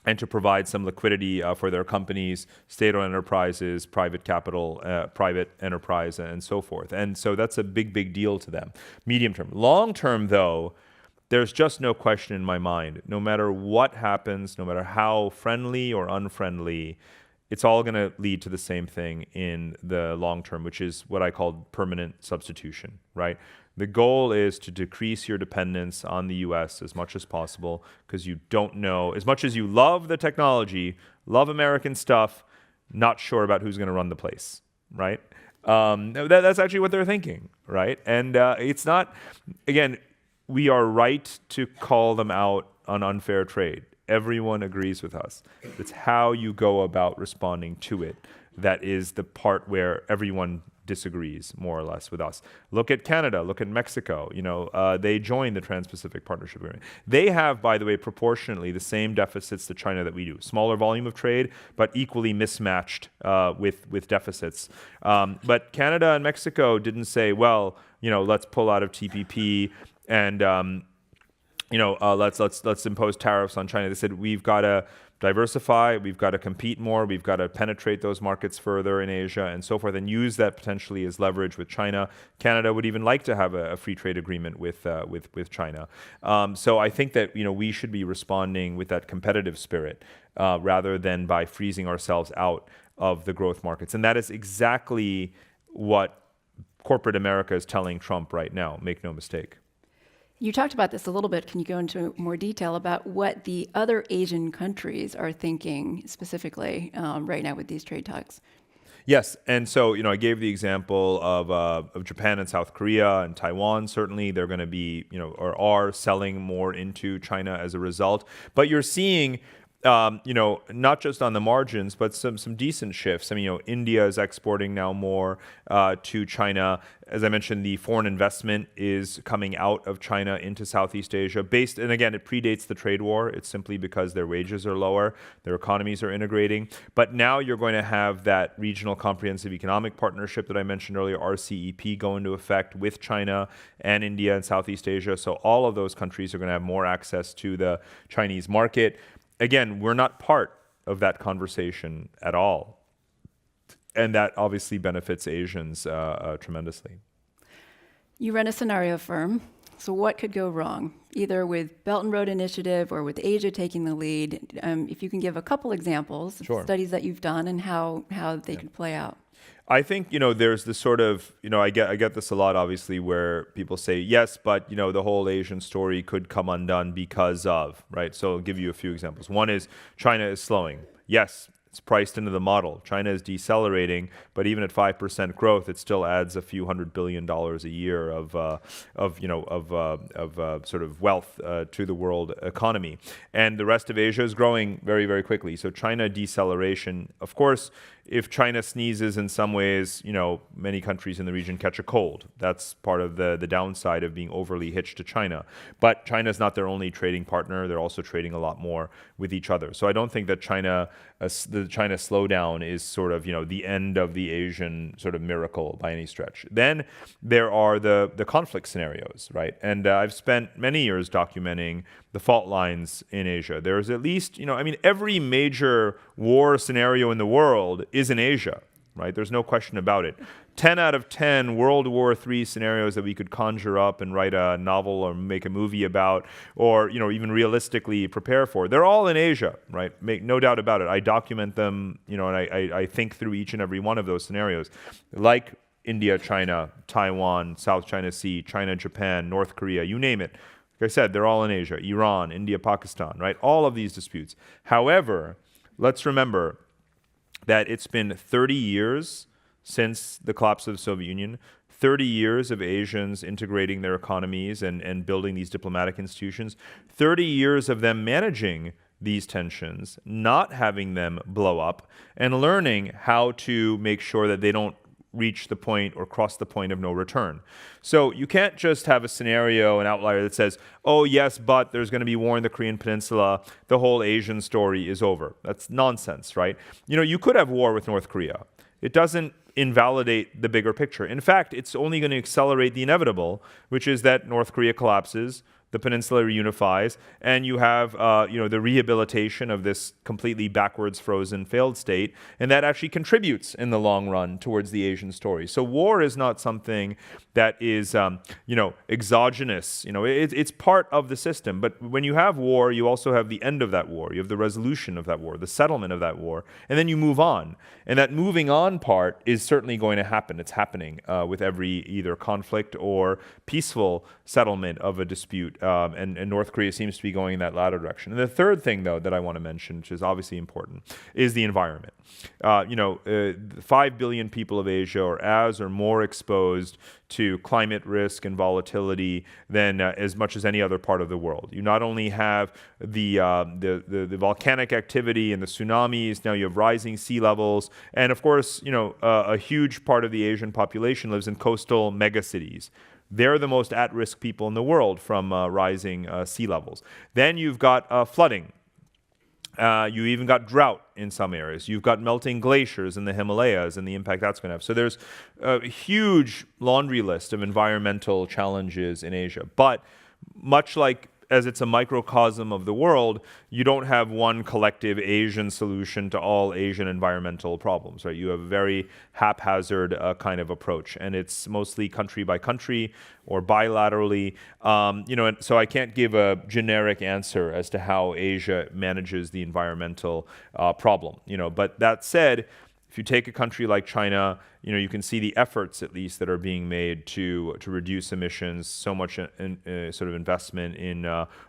Speaker 2: and to provide some liquidity for their companies, state-owned enterprises, private capital, private enterprise, and so forth. And so that's a big, big deal to them. Medium term. Long term, though, there's just no question in my mind. No matter what happens, no matter how friendly or unfriendly, it's all going to lead to the same thing in the long term, which is what I call permanent substitution, right? The goal is to decrease your dependence on the US as much as possible, because you don't know, as much as you love the technology, love American stuff, not sure about who's going to run the place, right? That's actually what they're thinking, right? And it's not, again, we are right to call them out on unfair trade. Everyone agrees with us. It's how you go about responding to it that is the part where everyone disagrees more or less with us. Look at Canada, look at Mexico. They joined the Trans-Pacific Partnership Agreement. They have, by the way, proportionately the same deficits to China that we do. Smaller volume of trade, but equally mismatched with deficits. But Canada and Mexico didn't say, well, let's pull out of TPP and let's impose tariffs on China. They said we've got to diversify, we've got to compete more, we've got to penetrate those markets further in Asia and so forth, and use that potentially as leverage with China. Canada would even like to have a free trade agreement with China. So I think that we should be responding with that competitive spirit rather than by freezing ourselves out of the growth markets, and that is exactly what corporate America is telling Trump right now. Make no mistake.
Speaker 1: You talked about this a little bit. Can you go into more detail about what the other Asian countries are thinking specifically right now with these trade talks?
Speaker 2: Yes, and so I gave the example of Japan and South Korea and Taiwan. Certainly, they're going to be or are selling more into China as a result. But you're seeing not just on the margins, but some decent shifts. I mean, India is exporting now more to China. As I mentioned, the foreign investment is coming out of China into Southeast Asia. And again, it predates the trade war. It's simply because their wages are lower, their economies are integrating. But now you're going to have that regional comprehensive economic partnership that I mentioned earlier, RCEP, go into effect with China and India and Southeast Asia. So all of those countries are going to have more access to the Chinese market. Again, we're not part of that conversation at all. And that obviously benefits Asians tremendously. You
Speaker 1: run a scenario firm. So what could go wrong, either with Belt and Road Initiative or with Asia taking the lead? If you can give a couple examples of studies that you've done and how they could play out.
Speaker 2: I think, there's this sort of, I get this a lot, obviously, where people say, yes, but, the whole Asian story could come undone because of, right? So I'll give you a few examples. One is China is slowing. Yes, It's priced into the model. China is decelerating, but even at 5% growth, it still adds a few $100 billion a year of sort of wealth to the world economy. And the rest of Asia is growing very, very quickly. So China deceleration, of course, if China sneezes in some ways, many countries in the region catch a cold. That's part of the downside of being overly hitched to China. But China is not their only trading partner. They're also trading a lot more with each other. So I don't think that the China slowdown is sort of, the end of the Asian sort of miracle by any stretch. Then there are the conflict scenarios, right? And I've spent many years documenting the fault lines in Asia. There's at least, every major war scenario in the world is in Asia, right? There's no question about it. 10 out of 10 World War III scenarios that we could conjure up and write a novel or make a movie about, or even realistically prepare for, they're all in Asia, right? Make no doubt about it. I document them, and I think through each and every one of those scenarios, like India, China, Taiwan, South China Sea, China, Japan, North Korea, you name it. Like I said, they're all in Asia. Iran, India, Pakistan, right? All of these disputes. However, let's remember that it's been 30 years since the collapse of the Soviet Union, 30 years of Asians integrating their economies and building these diplomatic institutions, 30 years of them managing these tensions, not having them blow up, and learning how to make sure that they don't reach the point or cross the point of no return. So you can't just have a scenario, an outlier that says, oh yes, but there's going to be war in the Korean Peninsula, the whole Asian story is over. That's nonsense, right? You could have war with North Korea. It doesn't invalidate the bigger picture. In fact, it's only going to accelerate the inevitable, which is that North Korea collapses, the peninsula reunifies, and you have the rehabilitation of this completely backwards frozen failed state, and that actually contributes in the long run towards the Asian story. So war is not something that is exogenous. It's part of the system. But when you have war, you also have the end of that war. You have the resolution of that war, the settlement of that war, and then you move on. And that moving on part is certainly going to happen. It's happening with every either conflict or peaceful settlement of a dispute. And North Korea seems to be going in that latter direction. And the third thing, though, that I want to mention, which is obviously important, is the environment. 5 billion people of Asia are as or more exposed to climate risk and volatility than as much as any other part of the world. You not only have the volcanic activity and the tsunamis, now you have rising sea levels, and of course, a huge part of the Asian population lives in coastal megacities. They're the most at-risk people in the world from rising sea levels. Then you've got flooding. You even got drought in some areas. You've got melting glaciers in the Himalayas and the impact that's going to have. So there's a huge laundry list of environmental challenges in Asia. But much like as it's a microcosm of the world, you don't have one collective Asian solution to all Asian environmental problems, right? You have a very haphazard kind of approach, and it's mostly country by country or bilaterally. And so I can't give a generic answer as to how Asia manages the environmental problem. But that said, if you take a country like China, you can see the efforts, at least, that are being made to reduce emissions. So much sort of investment in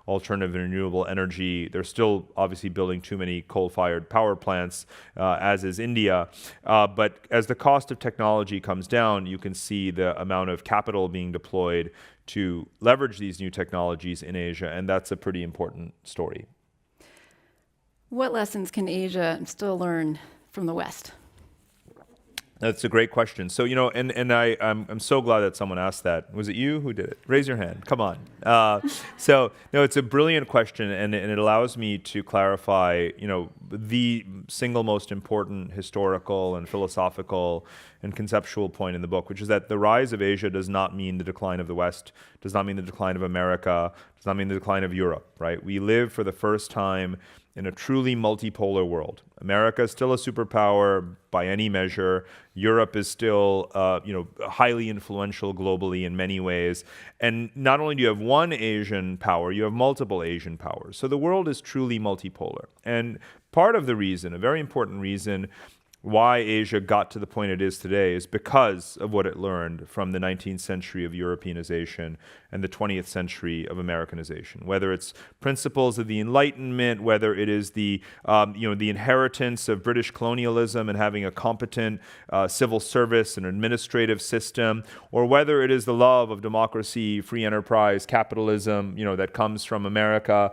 Speaker 2: alternative and renewable energy. They're still obviously building too many coal-fired power plants, as is India. But as the cost of technology comes down, you can see the amount of capital being deployed to leverage these new technologies in Asia, and that's a pretty important story.
Speaker 1: What lessons can Asia still learn from the West?
Speaker 2: That's a great question. So, I'm so glad that someone asked that. Was it you who did it? Raise your hand. Come on. It's a brilliant question, and it allows me to clarify, the single most important historical and philosophical and conceptual point in the book, which is that the rise of Asia does not mean the decline of the West, does not mean the decline of America, does not mean the decline of Europe, right? We live for the first time in a truly multipolar world. America is still a superpower by any measure. Europe is still, highly influential globally in many ways. And not only do you have one Asian power, you have multiple Asian powers. So the world is truly multipolar. And part of the reason, a very important reason, why Asia got to the point it is today is because of what it learned from the 19th century of Europeanization and the 20th century of Americanization. Whether it's principles of the Enlightenment, whether it is the the inheritance of British colonialism and having a competent civil service and administrative system, or whether it is the love of democracy, free enterprise, capitalism, that comes from America.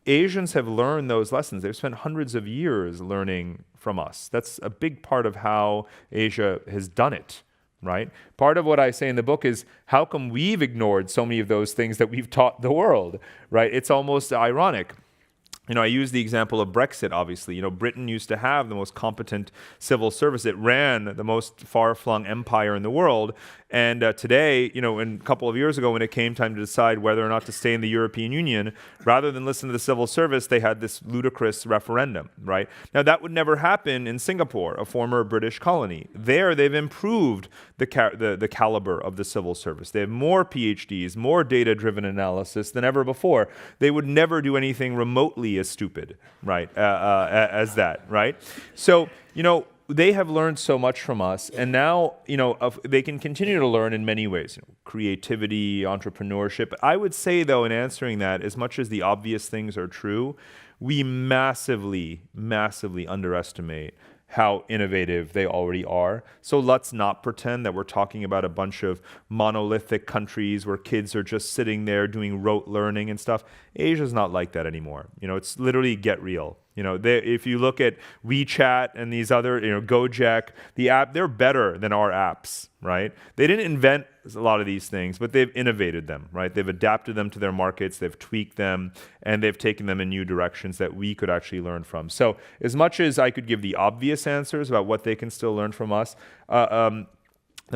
Speaker 2: Asians have learned those lessons. They've spent hundreds of years learning from us. That's a big part of how Asia has done it, right? Part of what I say in the book is, how come we've ignored so many of those things that we've taught the world, right? It's almost ironic. I use the example of Brexit, obviously. Britain used to have the most competent civil service. It ran the most far-flung empire in the world. And today, a couple of years ago, when it came time to decide whether or not to stay in the European Union, rather than listen to the civil service, they had this ludicrous referendum, right? Now, that would never happen in Singapore, a former British colony. There, they've improved the caliber of the civil service. They have more PhDs, more data-driven analysis than ever before. They would never do anything remotely as stupid, right, as that, right? So, they have learned so much from us, and now, they can continue to learn in many ways, creativity, entrepreneurship. I would say, though, in answering that, as much as the obvious things are true, we massively, massively underestimate how innovative they already are. So let's not pretend that we're talking about a bunch of monolithic countries where kids are just sitting there doing rote learning and stuff. Asia's not like that anymore. It's literally get real. If you look at WeChat and these other, Gojek, the app, they're better than our apps, right? They didn't invent a lot of these things, but they've innovated them, right? They've adapted them to their markets, they've tweaked them, and they've taken them in new directions that we could actually learn from. So as much as I could give the obvious answers about what they can still learn from us, the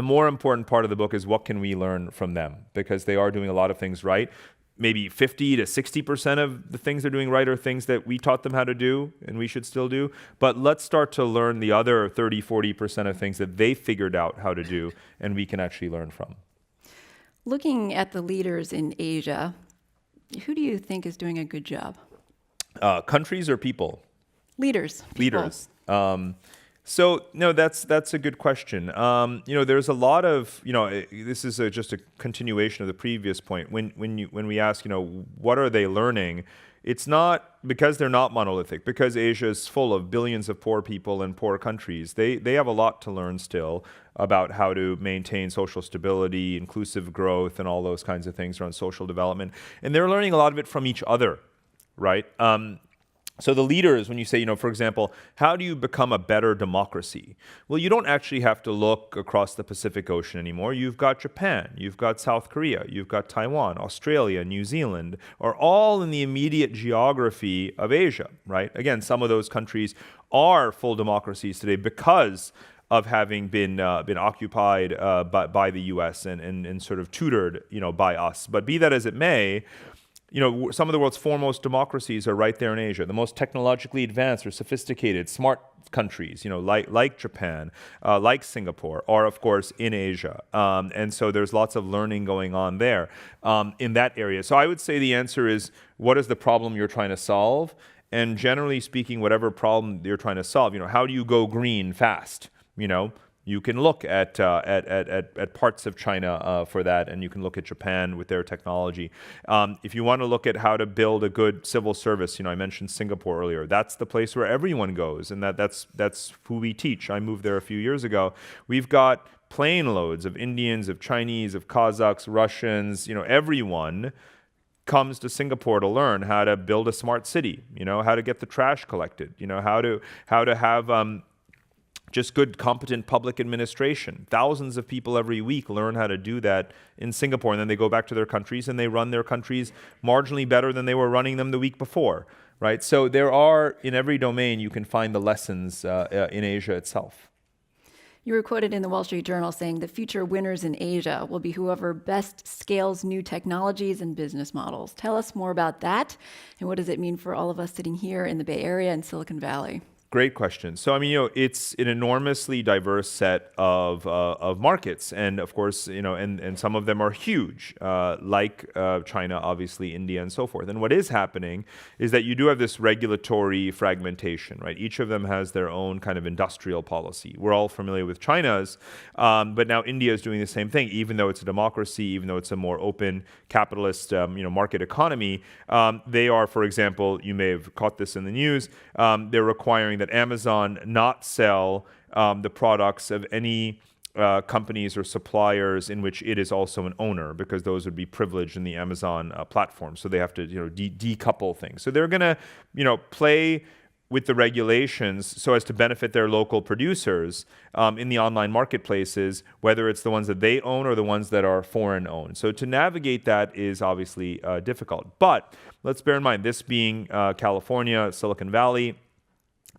Speaker 2: more important part of the book is what can we learn from them, because they are doing a lot of things right. Maybe 50 to 60% of the things they're doing right are things that we taught them how to do and we should still do. But let's start to learn the other 30, 40% of things that they figured out how to do and we can actually learn from.
Speaker 1: Looking at the leaders in Asia, who do you think is doing a good job?
Speaker 2: Countries or people?
Speaker 1: Leaders. People.
Speaker 2: Leaders. So no, that's a good question. There's a lot of this is just a continuation of the previous point. When we ask what are they learning, it's not because they're not monolithic. Because Asia is full of billions of poor people in poor countries. They have a lot to learn still about how to maintain social stability, inclusive growth, and all those kinds of things around social development. And they're learning a lot of it from each other, right? So the leaders, when you say, for example, how do you become a better democracy? Well, you don't actually have to look across the Pacific Ocean anymore. You've got Japan, you've got South Korea, you've got Taiwan, Australia, New Zealand, are all in the immediate geography of Asia, right? Again, some of those countries are full democracies today because of having been occupied by the U.S. and sort of tutored, by us. But be that as it may, some of the world's foremost democracies are right there in Asia. The most technologically advanced or sophisticated, smart countries, like Japan, like Singapore, are of course in Asia. And so there's lots of learning going on there in that area. So I would say the answer is, what is the problem you're trying to solve? And generally speaking, whatever problem you're trying to solve, how do you go green fast? You can look at parts of China for that, and you can look at Japan with their technology. If you want to look at how to build a good civil service, I mentioned Singapore earlier. That's the place where everyone goes, and that's who we teach. I moved there a few years ago. We've got plane loads of Indians, of Chinese, of Kazakhs, Russians. Everyone comes to Singapore to learn how to build a smart city. How to get the trash collected. How to have just good, competent public administration. Thousands of people every week learn how to do that in Singapore, and then they go back to their countries and they run their countries marginally better than they were running them the week before, right? So there are, in every domain, you can find the lessons in Asia itself.
Speaker 1: You were quoted in the Wall Street Journal saying the future winners in Asia will be whoever best scales new technologies and business models. Tell us more about that, and what does it mean for all of us sitting here in the Bay Area and Silicon Valley?
Speaker 2: Great question. So, I mean, it's an enormously diverse set of markets, and of course, and some of them are huge, like China, obviously, India, and so forth. And what is happening is that you do have this regulatory fragmentation, right? Each of them has their own kind of industrial policy. We're all familiar with China's, but now India is doing the same thing, even though it's a democracy, even though it's a more open capitalist, market economy. They are, for example, you may have caught this in the news. They're requiring that Amazon not sell the products of any companies or suppliers in which it is also an owner, because those would be privileged in the Amazon platform. So they have to decouple things. So they're going to play with the regulations so as to benefit their local producers in the online marketplaces, whether it's the ones that they own or the ones that are foreign owned. So to navigate that is obviously difficult. But let's bear in mind, this being California, Silicon Valley,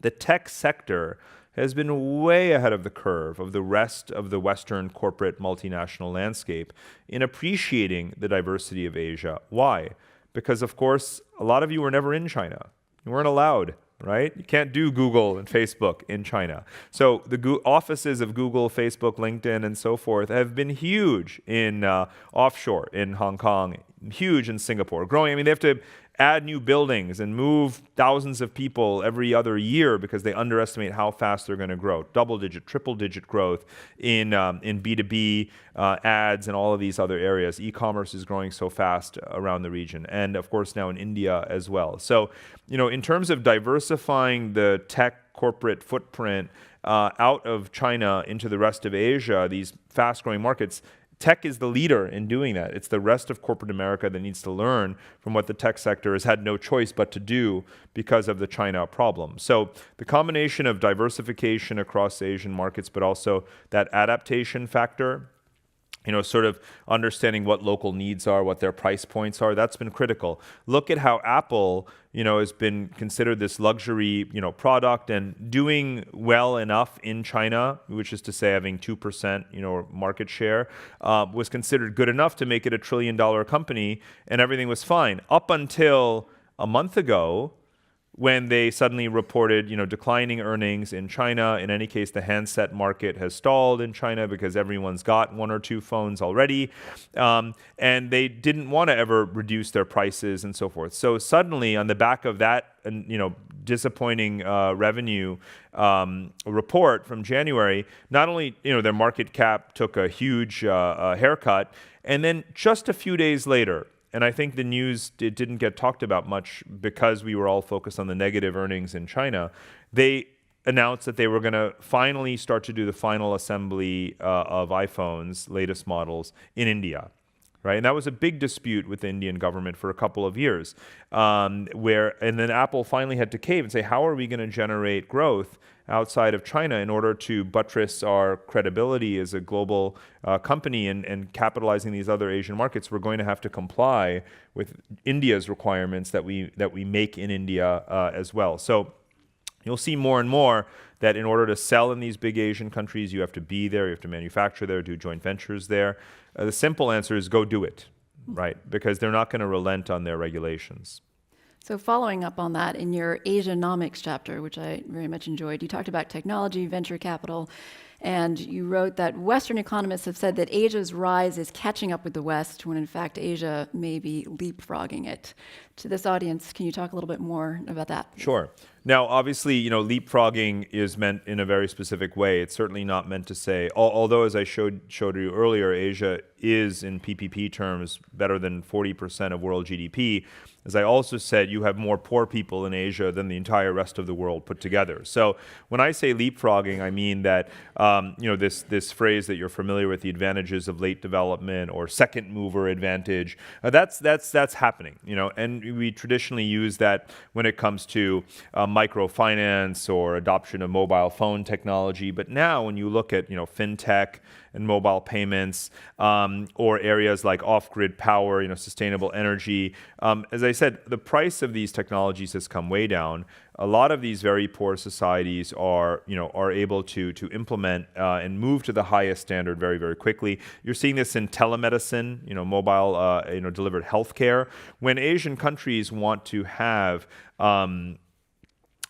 Speaker 2: the tech sector has been way ahead of the curve of the rest of the Western corporate multinational landscape in appreciating the diversity of Asia. Why? Because, of course, a lot of you were never in China. You weren't allowed, right? You can't do Google and Facebook in China. So the offices of Google, Facebook, LinkedIn, and so forth have been huge in offshore, in Hong Kong, huge in Singapore, growing. I mean, they have to add new buildings and move thousands of people every other year because they underestimate how fast they're going to grow. Double-digit, triple-digit growth in B2B ads and all of these other areas. E-commerce is growing so fast around the region, and of course now in India as well. So, in terms of diversifying the tech corporate footprint out of China into the rest of Asia, these fast-growing markets, tech is the leader in doing that. It's the rest of corporate America that needs to learn from what the tech sector has had no choice but to do because of the China problem. So the combination of diversification across Asian markets, but also that adaptation factor, sort of understanding what local needs are, what their price points are, that's been critical. Look at how Apple, has been considered this luxury, product and doing well enough in China, which is to say having 2%, market share, was considered good enough to make it $1 trillion company, and everything was fine up until a month ago, when they suddenly reported, declining earnings in China. In any case, the handset market has stalled in China because everyone's got one or two phones already, and they didn't want to ever reduce their prices and so forth. So suddenly, on the back of that, disappointing revenue report from January, not only their market cap took a huge haircut, and then just a few days later. And I think the news didn't get talked about much because we were all focused on the negative earnings in China. They announced that they were going to finally start to do the final assembly of iPhones, latest models, in India. Right? And that was a big dispute with the Indian government for a couple of years, and then Apple finally had to cave and say, how are we going to generate growth outside of China in order to buttress our credibility as a global company and capitalizing these other Asian markets? We're going to have to comply with India's requirements that we make in India as well. So you'll see more and more that in order to sell in these big Asian countries, you have to be there, you have to manufacture there, do joint ventures there. The simple answer is go do it, right? Because they're not going to relent on their regulations.
Speaker 1: So following up on that, in your Asianomics chapter, which I very much enjoyed, you talked about technology, venture capital, and you wrote that Western economists have said that Asia's rise is catching up with the West, when in fact Asia may be leapfrogging it. To this audience, can you talk a little bit more about that?
Speaker 2: Sure. Now, obviously, leapfrogging is meant in a very specific way. It's certainly not meant to say, although as I showed you earlier, Asia is in PPP terms better than 40% of world GDP. As I also said, you have more poor people in Asia than the entire rest of the world put together. So when I say leapfrogging, I mean that this phrase that you're familiar with, the advantages of late development or second mover advantage, that's happening. And we traditionally use that when it comes to microfinance or adoption of mobile phone technology. But now when you look at fintech and mobile payments, or areas like off-grid power, sustainable energy. As I said, the price of these technologies has come way down. A lot of these very poor societies are able to implement and move to the highest standard very, very quickly. You're seeing this in telemedicine, mobile, delivered healthcare. When Asian countries want to have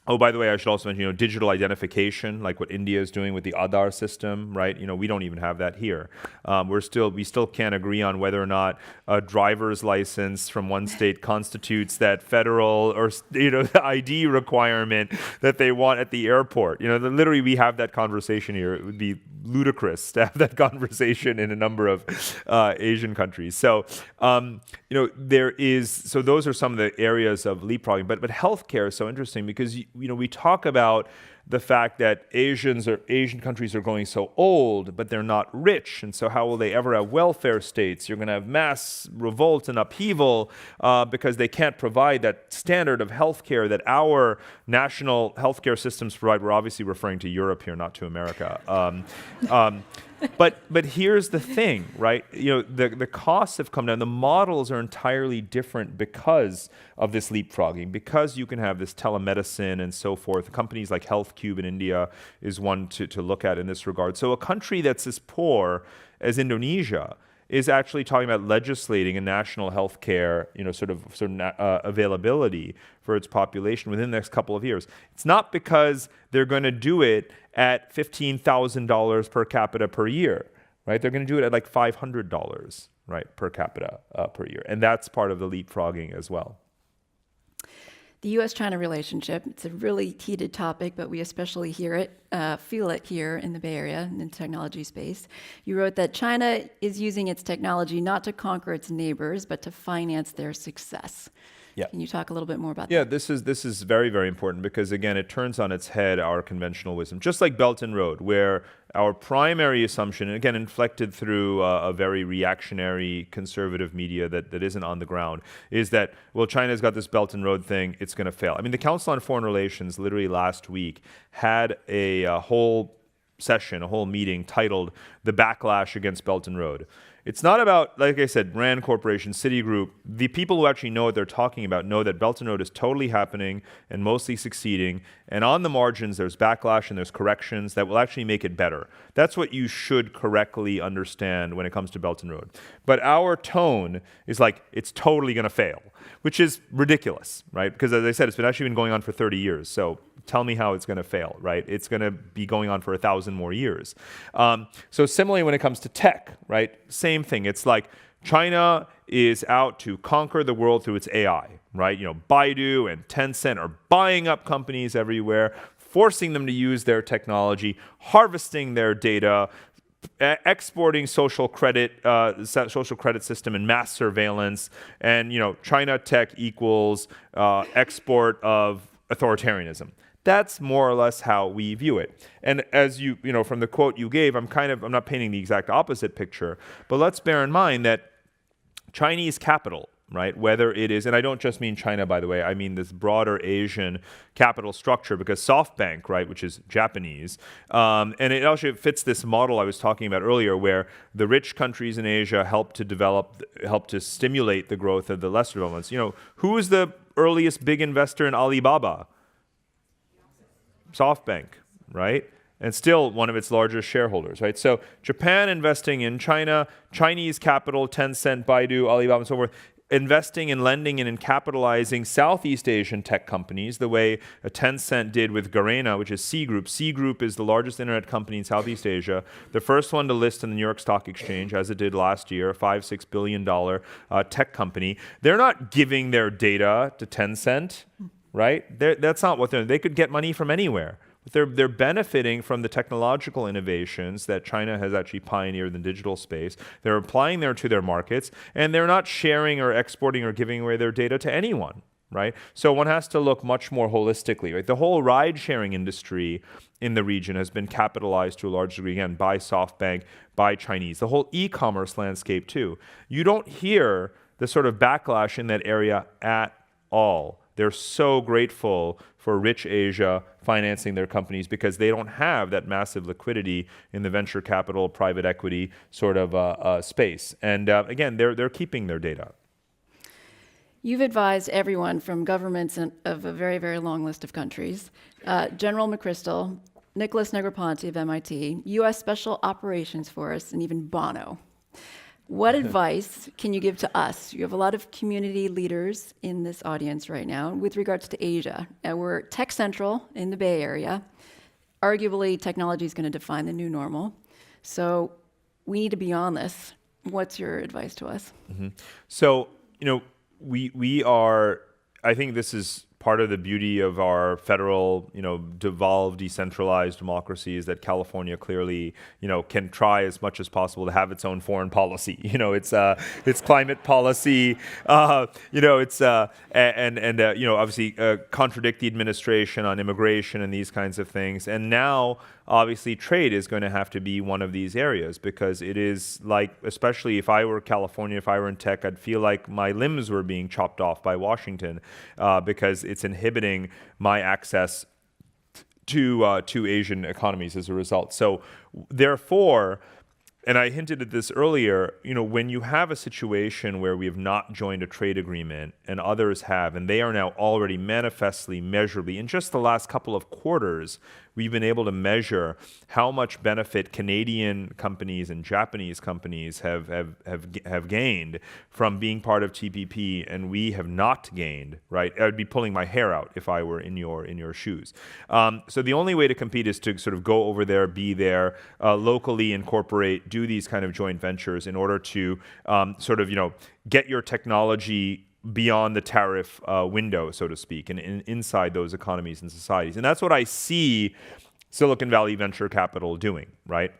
Speaker 2: Oh, by the way, I should also mention, digital identification, like what India is doing with the Aadhaar system, right? We don't even have that here. We still can't agree on whether or not a driver's license from one state constitutes that federal or the ID requirement that they want at the airport. Literally, we have that conversation here. It would be ludicrous to have that conversation in a number of Asian countries. So, so those are some of the areas of leapfrogging. But healthcare is so interesting because we talk about the fact that Asian countries are growing so old, but they're not rich, and so how will they ever have welfare states? You're going to have mass revolt and upheaval because they can't provide that standard of healthcare that our national healthcare systems provide. We're obviously referring to Europe here, not to America. But here's the thing, right? The costs have come down. The models are entirely different because of this leapfrogging, because you can have this telemedicine and so forth. Companies like HealthCube in India is one to look at in this regard. So a country that's as poor as Indonesia is actually talking about legislating a national health care, availability for its population within the next couple of years. It's not because they're going to do it at $15,000 per capita per year, right? They're going to do it at like $500, right, per capita per year. And that's part of the leapfrogging as well.
Speaker 1: The U.S.-China relationship, it's a really heated topic, but we especially feel it here in the Bay Area, in the technology space. You wrote that China is using its technology not to conquer its neighbors, but to finance their success.
Speaker 2: Yeah.
Speaker 1: Can you talk a little bit more about that?
Speaker 2: Yeah, this is very, very important because, again, it turns on its head our conventional wisdom. Just like Belt and Road, where our primary assumption, and again, inflected through a very reactionary conservative media that isn't on the ground, is that, well, China's got this Belt and Road thing, it's going to fail. I mean, the Council on Foreign Relations literally last week had a whole session, a whole meeting titled The Backlash Against Belt and Road. It's not about, like I said, Rand Corporation, Citigroup. The people who actually know what they're talking about know that Belt and Road is totally happening and mostly succeeding. And on the margins, there's backlash and there's corrections that will actually make it better. That's what you should correctly understand when it comes to Belt and Road. But our tone is like, it's totally going to fail, which is ridiculous, right? Because as I said, it's actually been going on for 30 years. So tell me how it's going to fail, right? It's going to be going on for 1,000 more years. So similarly, when it comes to tech, right? Same thing. It's like China is out to conquer the world through its AI, right? Baidu and Tencent are buying up companies everywhere, forcing them to use their technology, harvesting their data, exporting social credit system and mass surveillance, and China tech equals export of authoritarianism. That's more or less how we view it. And as you from the quote you gave, I'm not painting the exact opposite picture, but let's bear in mind that Chinese capital, right, whether it is, and I don't just mean China, by the way, I mean this broader Asian capital structure, because SoftBank, right, which is Japanese, and it actually fits this model I was talking about earlier, where the rich countries in Asia help to stimulate the growth of the lesser developed ones. Who is the earliest big investor in Alibaba? SoftBank, right? And still one of its largest shareholders, right? So Japan investing in China, Chinese capital, Tencent, Baidu, Alibaba, and so forth, investing and lending and in capitalizing Southeast Asian tech companies the way a Tencent did with Garena, which is C Group. C Group is the largest internet company in Southeast Asia, the first one to list in the New York Stock Exchange, as it did last year, a $5-6 billion tech company. They're not giving their data to Tencent, right? That's not what they could get money from anywhere. But they're benefiting from the technological innovations that China has actually pioneered in the digital space. They're applying to their markets, and they're not sharing or exporting or giving away their data to anyone, right? So one has to look much more holistically, right? The whole ride-sharing industry in the region has been capitalized to a large degree, again, by SoftBank, by Chinese. The whole e-commerce landscape, too. You don't hear the sort of backlash in that area at all. They're so grateful for rich Asia financing their companies because they don't have that massive liquidity in the venture capital, private equity sort of space. And again, they're keeping their data.
Speaker 1: You've advised everyone from governments of a very, very long list of countries, General McChrystal, Nicholas Negroponte of MIT, U.S. Special Operations Force, and even Bono. What advice can you give to us? You have a lot of community leaders in this audience right now with regards to Asia. We're tech central in the Bay Area. Arguably, technology is going to define the new normal. So we need to be on this. What's your advice to us?
Speaker 2: So, we are, I think this is part of the beauty of our federal, devolved, decentralized democracy is that California clearly, can try as much as possible to have its own foreign policy. It's climate policy. Obviously contradict the administration on immigration and these kinds of things. And now, obviously, trade is going to have to be one of these areas because it is like, especially if I were California, if I were in tech, I'd feel like my limbs were being chopped off by Washington because it's inhibiting my access to Asian economies as a result. So therefore, and I hinted at this earlier, when you have a situation where we have not joined a trade agreement and others have, and they are now already manifestly, measurably, in just the last couple of quarters, we've been able to measure how much benefit Canadian companies and Japanese companies have gained from being part of TPP, and we have not gained, right? I would be pulling my hair out if I were in your shoes. So the only way to compete is to sort of go over there, be there, locally incorporate, do these kind of joint ventures in order to get your technology beyond the tariff window, so to speak, and inside those economies and societies. And that's what I see Silicon Valley venture capital doing, right?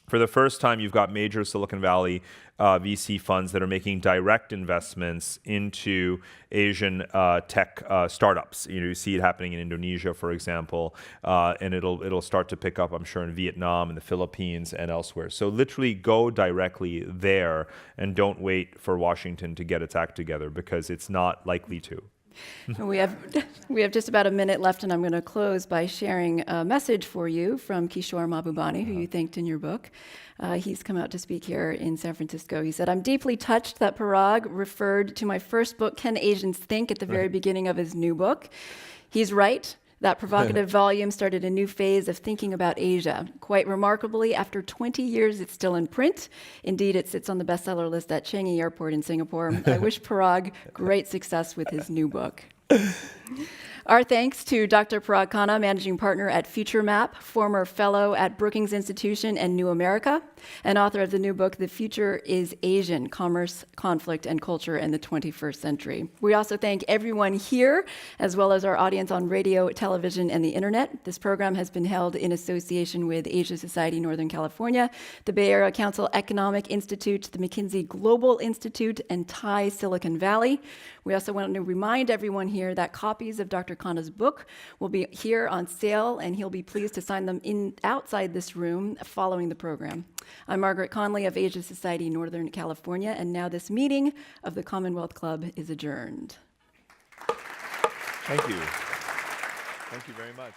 Speaker 2: For the first time, you've got major Silicon Valley VC funds that are making direct investments into Asian tech startups. You see it happening in Indonesia, for example, and it'll start to pick up, I'm sure, in Vietnam and the Philippines and elsewhere. So literally go directly there and don't wait for Washington to get its act together because it's not likely to.
Speaker 1: We have just about a minute left, and I'm going to close by sharing a message for you from Kishore Mahbubani, who you thanked in your book. He's come out to speak here in San Francisco. He said, "I'm deeply touched that Parag referred to my first book, Can Asians Think?, at the very beginning of his new book. He's right. That provocative volume started a new phase of thinking about Asia. Quite remarkably, after 20 years, it's still in print. Indeed, it sits on the bestseller list at Changi Airport in Singapore. I wish Parag great success with his new book." Our thanks to Dr. Parag Khanna, Managing Partner at FutureMap, former fellow at Brookings Institution and New America, and author of the new book, The Future is Asian: Commerce, Conflict, and Culture in the 21st Century. We also thank everyone here, as well as our audience on radio, television, and the internet. This program has been held in association with Asia Society Northern California, the Bay Area Council Economic Institute, the McKinsey Global Institute, and Thai Silicon Valley. We also want to remind everyone here that copies of Dr. Khanna's book will be here on sale, and he'll be pleased to sign them outside this room following the program. I'm Margaret Conley of Asia Society Northern California, and now this meeting of the Commonwealth Club is adjourned.
Speaker 2: Thank you. Thank you very much.